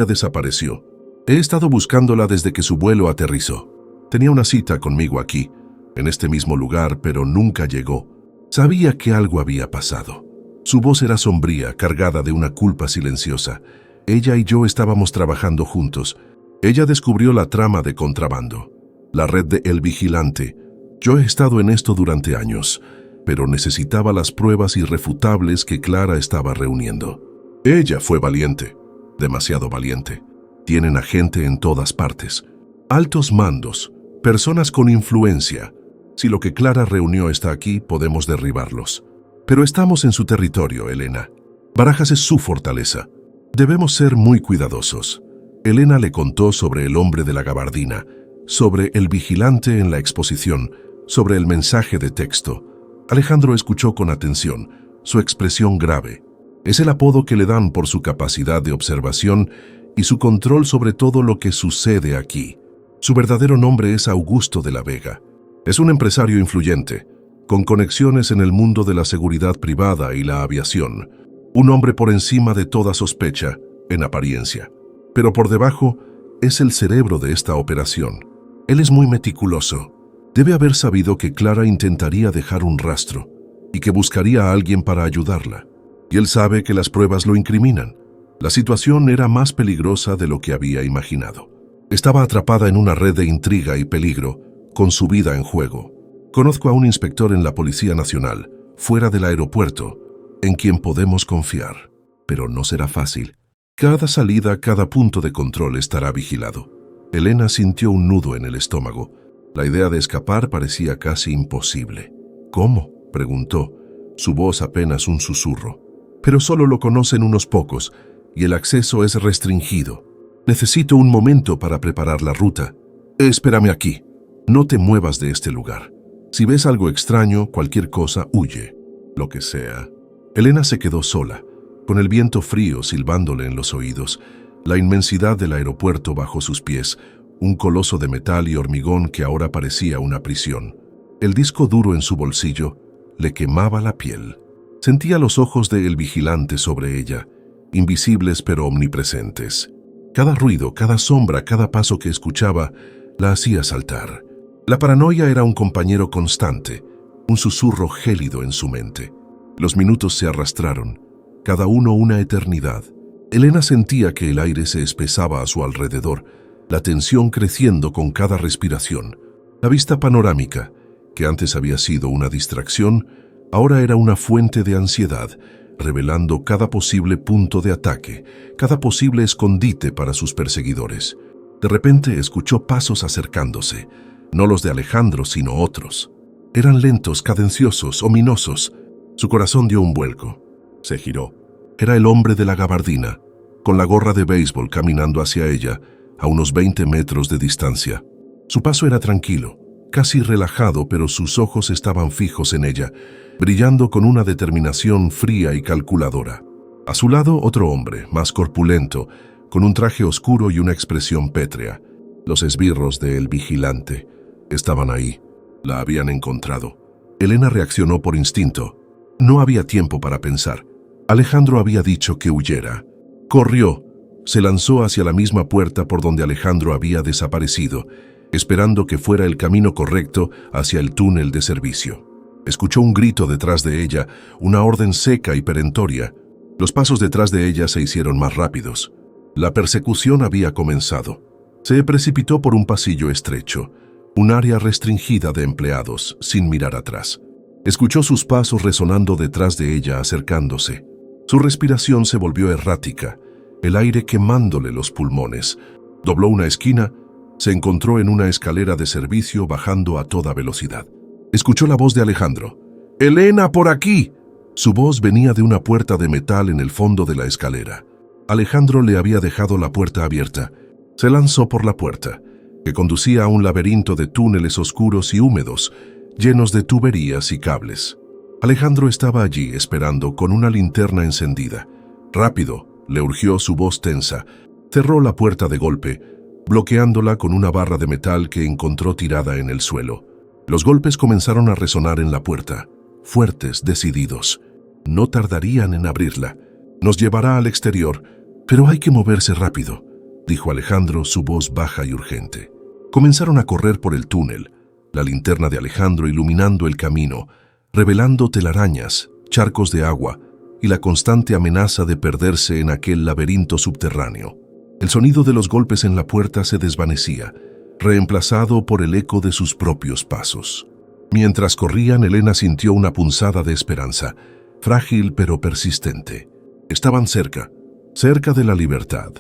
A: desapareció. He estado buscándola desde que su vuelo aterrizó. Tenía una cita conmigo aquí, en este mismo lugar, pero nunca llegó. Sabía que algo había pasado». Su voz era sombría, cargada de una culpa silenciosa. «Ella y yo estábamos trabajando juntos. Ella descubrió la trama de contrabando, la red de El Vigilante. Yo he estado en esto durante años, pero necesitaba las pruebas irrefutables que Clara estaba reuniendo. Ella fue valiente, demasiado valiente. Tienen a gente en todas partes. Altos mandos, personas con influencia. Si lo que Clara reunió está aquí, podemos derribarlos. Pero estamos en su territorio, Elena. Barajas es su fortaleza. Debemos ser muy cuidadosos. Elena le contó sobre el hombre de la gabardina, sobre el vigilante en la exposición, sobre el mensaje de texto. Alejandro escuchó con atención, su expresión grave. Es el apodo que le dan por su capacidad de observación y su control sobre todo lo que sucede aquí. Su verdadero nombre es Augusto de la Vega. Es un empresario influyente, con conexiones en el mundo de la seguridad privada y la aviación. Un hombre por encima de toda sospecha, en apariencia. Pero por debajo es el cerebro de esta operación. Él es muy meticuloso. Debe haber sabido que Clara intentaría dejar un rastro y que buscaría a alguien para ayudarla. Y él sabe que las pruebas lo incriminan. La situación era más peligrosa de lo que había imaginado. Estaba atrapada en una red de intriga y peligro, con su vida en juego. Conozco a un inspector en la Policía Nacional, fuera del aeropuerto, en quien podemos confiar. Pero no será fácil. Cada salida, cada punto de control estará vigilado. Elena sintió un nudo en el estómago. La idea de escapar parecía casi imposible. ¿Cómo?, preguntó, su voz apenas un susurro. Pero solo lo conocen unos pocos, y el acceso es restringido. Necesito un momento para preparar la ruta. Espérame aquí. No te muevas de este lugar. Si ves algo extraño, cualquier cosa, huye. Lo que sea. Elena se quedó sola, con el viento frío silbándole en los oídos, la inmensidad del aeropuerto bajo sus pies, un coloso de metal y hormigón que ahora parecía una prisión. El disco duro en su bolsillo le quemaba la piel. Sentía los ojos del vigilante sobre ella, invisibles pero omnipresentes. Cada ruido, cada sombra, cada paso que escuchaba, la hacía saltar. La paranoia era un compañero constante, un susurro gélido en su mente. Los minutos se arrastraron, cada uno una eternidad. Elena sentía que el aire se espesaba a su alrededor, la tensión creciendo con cada respiración. La vista panorámica, que antes había sido una distracción, ahora era una fuente de ansiedad, revelando cada posible punto de ataque, cada posible escondite para sus perseguidores. De repente escuchó pasos acercándose, no los de Alejandro, sino otros. Eran lentos, cadenciosos, ominosos. Su corazón dio un vuelco. Se giró. Era el hombre de la gabardina, con la gorra de béisbol caminando hacia ella, a unos 20 metros de distancia. Su paso era tranquilo, casi relajado, pero sus ojos estaban fijos en ella, brillando con una determinación fría y calculadora. A su lado, otro hombre, más corpulento, con un traje oscuro y una expresión pétrea. Los esbirros del vigilante estaban ahí. La habían encontrado. Elena reaccionó por instinto. No había tiempo para pensar. Alejandro había dicho que huyera. Corrió. Se lanzó hacia la misma puerta por donde Alejandro había desaparecido, esperando que fuera el camino correcto hacia el túnel de servicio. Escuchó un grito detrás de ella, una orden seca y perentoria. Los pasos detrás de ella se hicieron más rápidos. La persecución había comenzado. Se precipitó por un pasillo estrecho, un área restringida de empleados, sin mirar atrás. Escuchó sus pasos resonando detrás de ella, acercándose. Su respiración se volvió errática, el aire quemándole los pulmones. Dobló una esquina, se encontró en una escalera de servicio bajando a toda velocidad. Escuchó la voz de Alejandro. «¡Elena, por aquí!». Su voz venía de una puerta de metal en el fondo de la escalera. Alejandro le había dejado la puerta abierta. Se lanzó por la puerta, que conducía a un laberinto de túneles oscuros y húmedos, llenos de tuberías y cables. Alejandro estaba allí esperando con una linterna encendida. «Rápido», le urgió su voz tensa. Cerró la puerta de golpe, bloqueándola con una barra de metal que encontró tirada en el suelo. Los golpes comenzaron a resonar en la puerta, fuertes, decididos. No tardarían en abrirla. «Nos llevará al exterior, pero hay que moverse rápido», dijo Alejandro, su voz baja y urgente. Comenzaron a correr por el túnel, la linterna de Alejandro iluminando el camino, revelando telarañas, charcos de agua y la constante amenaza de perderse en aquel laberinto subterráneo. El sonido de los golpes en la puerta se desvanecía, reemplazado por el eco de sus propios pasos. Mientras corrían, Elena sintió una punzada de esperanza, frágil pero persistente. Estaban cerca, cerca de la libertad,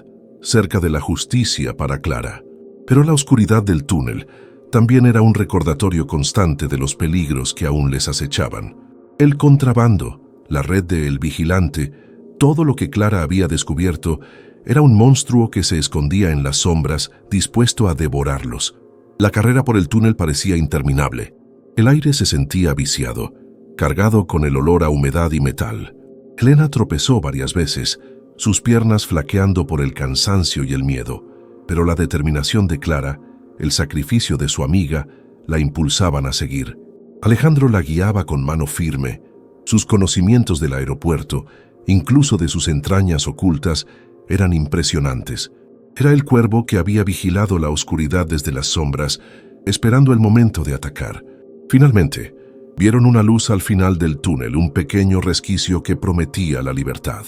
A: cerca de la justicia para Clara. Pero la oscuridad del túnel también era un recordatorio constante de los peligros que aún les acechaban. El contrabando, la red del vigilante, Todo lo que Clara había descubierto era un monstruo que se escondía en las sombras, dispuesto a devorarlos. La carrera por el túnel parecía interminable. El aire se sentía viciado, cargado con el olor a humedad y metal. Elena tropezó varias veces, sus piernas flaqueando por el cansancio y el miedo, pero la determinación de Clara, el sacrificio de su amiga, la impulsaban a seguir. Alejandro la guiaba con mano firme. Sus conocimientos del aeropuerto, incluso de sus entrañas ocultas, eran impresionantes. Era el cuervo que había vigilado la oscuridad desde las sombras, esperando el momento de atacar. Finalmente, vieron una luz al final del túnel, un pequeño resquicio que prometía la libertad.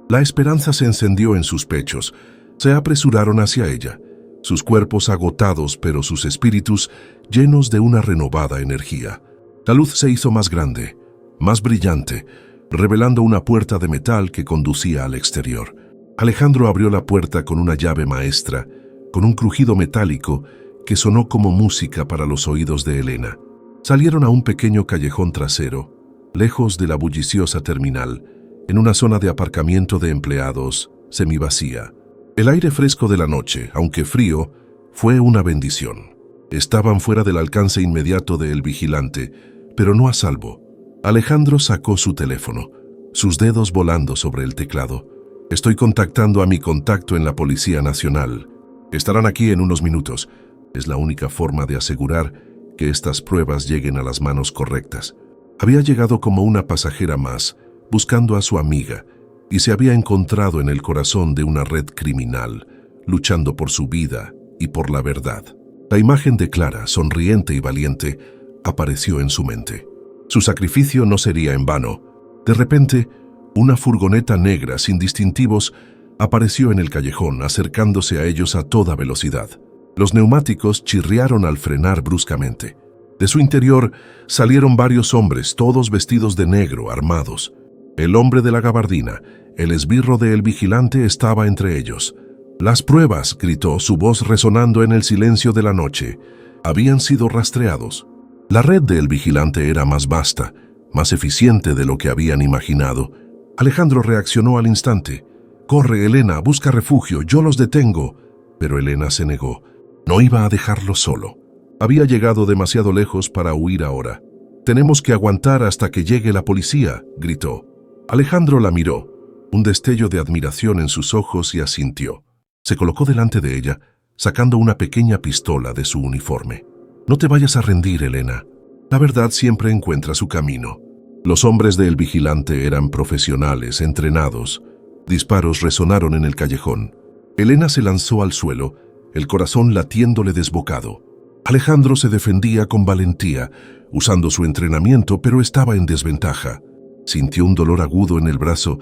A: La esperanza se encendió en sus pechos. Se apresuraron hacia ella, sus cuerpos agotados, pero sus espíritus llenos de una renovada energía. La luz se hizo más grande, más brillante, revelando una puerta de metal que conducía al exterior. Alejandro abrió la puerta con una llave maestra, con un crujido metálico que sonó como música para los oídos de Elena. Salieron a un pequeño callejón trasero, lejos de la bulliciosa terminal, en una zona de aparcamiento de empleados, semivacía. El aire fresco de la noche, aunque frío, fue una bendición. Estaban fuera del alcance inmediato del vigilante, pero no a salvo. Alejandro sacó su teléfono, sus dedos volando sobre el teclado. Estoy contactando a mi contacto en la Policía Nacional. Estarán aquí en unos minutos. Es la única forma de asegurar que estas pruebas lleguen a las manos correctas. Había llegado como una pasajera más, buscando a su amiga, y se había encontrado en el corazón de una red criminal, luchando por su vida y por la verdad. La imagen de Clara, sonriente y valiente, apareció en su mente. Su sacrificio no sería en vano. De repente, una furgoneta negra sin distintivos apareció en el callejón, acercándose a ellos a toda velocidad. Los neumáticos chirriaron al frenar bruscamente. De su interior salieron varios hombres, todos vestidos de negro, armados. El hombre de la gabardina, el esbirro del vigilante, estaba entre ellos. «Las pruebas», gritó, su voz resonando en el silencio de la noche, habían sido rastreados. La red del vigilante era más vasta, más eficiente de lo que habían imaginado. Alejandro reaccionó al instante. «Corre, Elena, busca refugio, yo los detengo». Pero Elena se negó. No iba a dejarlo solo. Había llegado demasiado lejos para huir ahora. «Tenemos que aguantar hasta que llegue la policía», gritó. Alejandro la miró, un destello de admiración en sus ojos, y asintió. Se colocó delante de ella, sacando una pequeña pistola de su uniforme. «No te vayas a rendir, Elena. La verdad siempre encuentra su camino». Los hombres del vigilante eran profesionales, entrenados. Disparos resonaron en el callejón. Elena se lanzó al suelo, el corazón latiéndole desbocado. Alejandro se defendía con valentía, usando su entrenamiento, pero estaba en desventaja. Sintió un dolor agudo en el brazo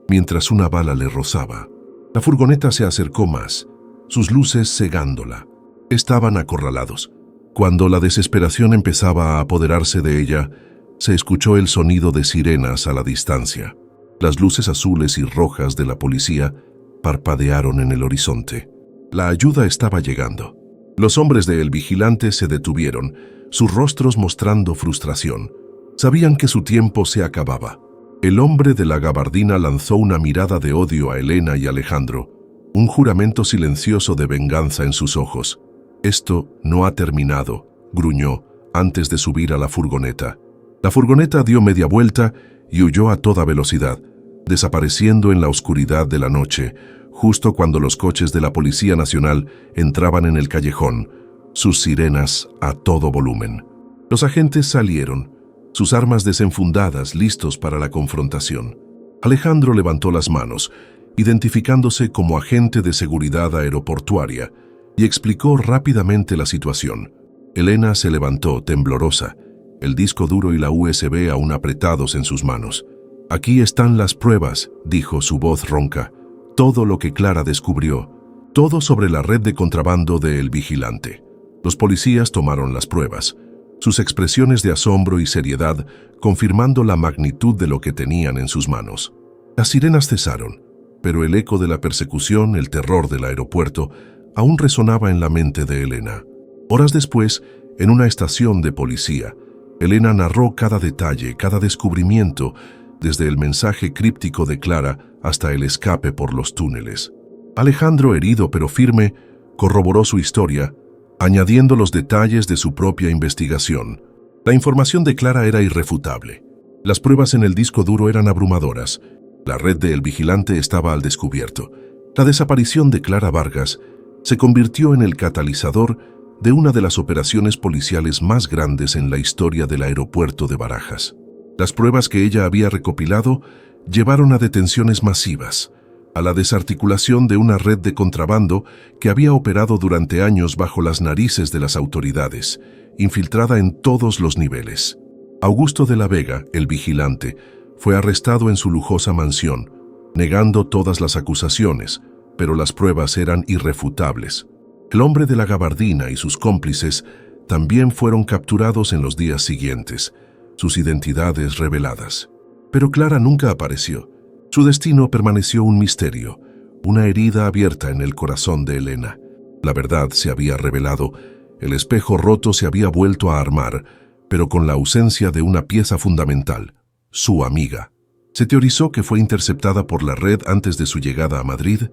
A: mientras una bala le rozaba. La furgoneta se acercó más, sus luces cegándola. Estaban acorralados. Cuando la desesperación empezaba a apoderarse de ella, se escuchó el sonido de sirenas a la distancia. Las luces azules y rojas de la policía parpadearon en el horizonte. La ayuda estaba llegando. Los hombres del vigilante se detuvieron, sus rostros mostrando frustración. Sabían que su tiempo se acababa. El hombre de la gabardina lanzó una mirada de odio a Elena y Alejandro, un juramento silencioso de venganza en sus ojos. «Esto no ha terminado», gruñó, antes de subir a la furgoneta. La furgoneta dio media vuelta y huyó a toda velocidad, desapareciendo en la oscuridad de la noche, justo cuando los coches de la Policía Nacional entraban en el callejón, sus sirenas a todo volumen. Los agentes salieron, sus armas desenfundadas, listos para la confrontación. Alejandro levantó las manos, identificándose como agente de seguridad aeroportuaria, y explicó rápidamente la situación. Elena se levantó, temblorosa, el disco duro y la USB aún apretados en sus manos. «Aquí están las pruebas», dijo, su voz ronca. «Todo lo que Clara descubrió, todo sobre la red de contrabando del vigilante». Los policías tomaron las pruebas, sus expresiones de asombro y seriedad confirmando la magnitud de lo que tenían en sus manos. Las sirenas cesaron, pero el eco de la persecución, el terror del aeropuerto, aún resonaba en la mente de Elena. Horas después, en una estación de policía, Elena narró cada detalle, cada descubrimiento, desde el mensaje críptico de Clara hasta el escape por los túneles. Alejandro, herido pero firme, corroboró su historia, añadiendo los detalles de su propia investigación. La información de Clara era irrefutable. Las pruebas en el disco duro eran abrumadoras. La red de El Vigilante estaba al descubierto. La desaparición de Clara Vargas se convirtió en el catalizador de una de las operaciones policiales más grandes en la historia del aeropuerto de Barajas. Las pruebas que ella había recopilado llevaron a detenciones masivas, a la desarticulación de una red de contrabando que había operado durante años bajo las narices de las autoridades, infiltrada en todos los niveles. Augusto de la Vega, el vigilante, fue arrestado en su lujosa mansión, negando todas las acusaciones, pero las pruebas eran irrefutables. El hombre de la gabardina y sus cómplices también fueron capturados en los días siguientes, sus identidades reveladas. Pero Clara nunca apareció. Su destino permaneció un misterio, una herida abierta en el corazón de Elena. La verdad se había revelado, el espejo roto se había vuelto a armar, pero con la ausencia de una pieza fundamental, su amiga. Se teorizó que fue interceptada por la red antes de su llegada a Madrid,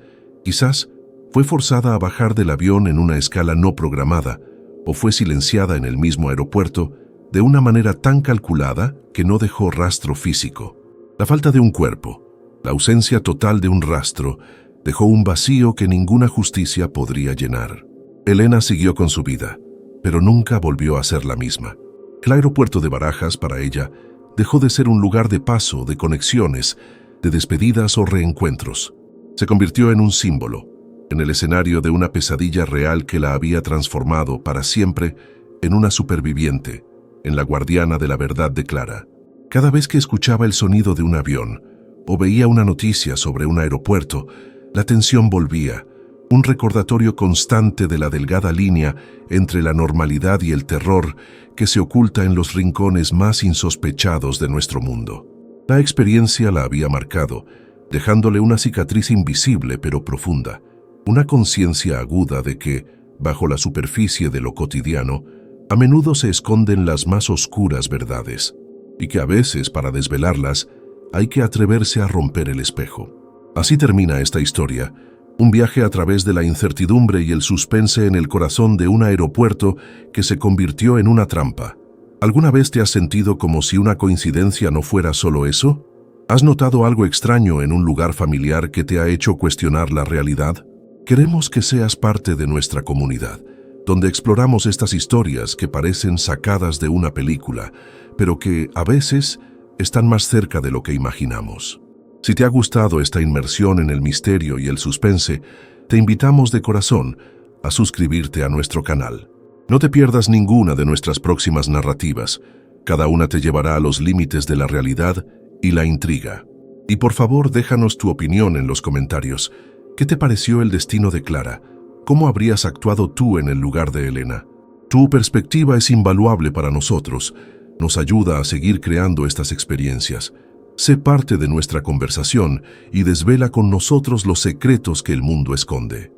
A: quizás fue forzada a bajar del avión en una escala no programada, o fue silenciada en el mismo aeropuerto de una manera tan calculada que no dejó rastro físico. La falta de un cuerpo, la ausencia total de un rastro, dejó un vacío que ninguna justicia podría llenar. Elena siguió con su vida, pero nunca volvió a ser la misma. El aeropuerto de Barajas, para ella, dejó de ser un lugar de paso, de conexiones, de despedidas o reencuentros. Se convirtió en un símbolo, en el escenario de una pesadilla real que la había transformado para siempre en una superviviente, en la guardiana de la verdad de Clara. Cada vez que escuchaba el sonido de un avión o veía una noticia sobre un aeropuerto, la tensión volvía, un recordatorio constante de la delgada línea entre la normalidad y el terror que se oculta en los rincones más insospechados de nuestro mundo. La experiencia la había marcado, dejándole una cicatriz invisible pero profunda, una conciencia aguda de que, bajo la superficie de lo cotidiano, a menudo se esconden las más oscuras verdades, y que a veces, para desvelarlas, hay que atreverse a romper el espejo. Así termina esta historia, un viaje a través de la incertidumbre y el suspense en el corazón de un aeropuerto que se convirtió en una trampa. ¿Alguna vez te has sentido como si una coincidencia no fuera solo eso? ¿Has notado algo extraño en un lugar familiar que te ha hecho cuestionar la realidad? Queremos que seas parte de nuestra comunidad, donde exploramos estas historias que parecen sacadas de una película, pero que, a veces, están más cerca de lo que imaginamos. Si te ha gustado esta inmersión en el misterio y el suspense, te invitamos de corazón a suscribirte a nuestro canal. No te pierdas ninguna de nuestras próximas narrativas. Cada una te llevará a los límites de la realidad y la intriga. Y por favor, déjanos tu opinión en los comentarios. ¿Qué te pareció el destino de Clara? ¿Cómo habrías actuado tú en el lugar de Elena? Tu perspectiva es invaluable para nosotros. Nos ayuda a seguir creando estas experiencias. Sé parte de nuestra conversación y desvela con nosotros los secretos que el mundo esconde.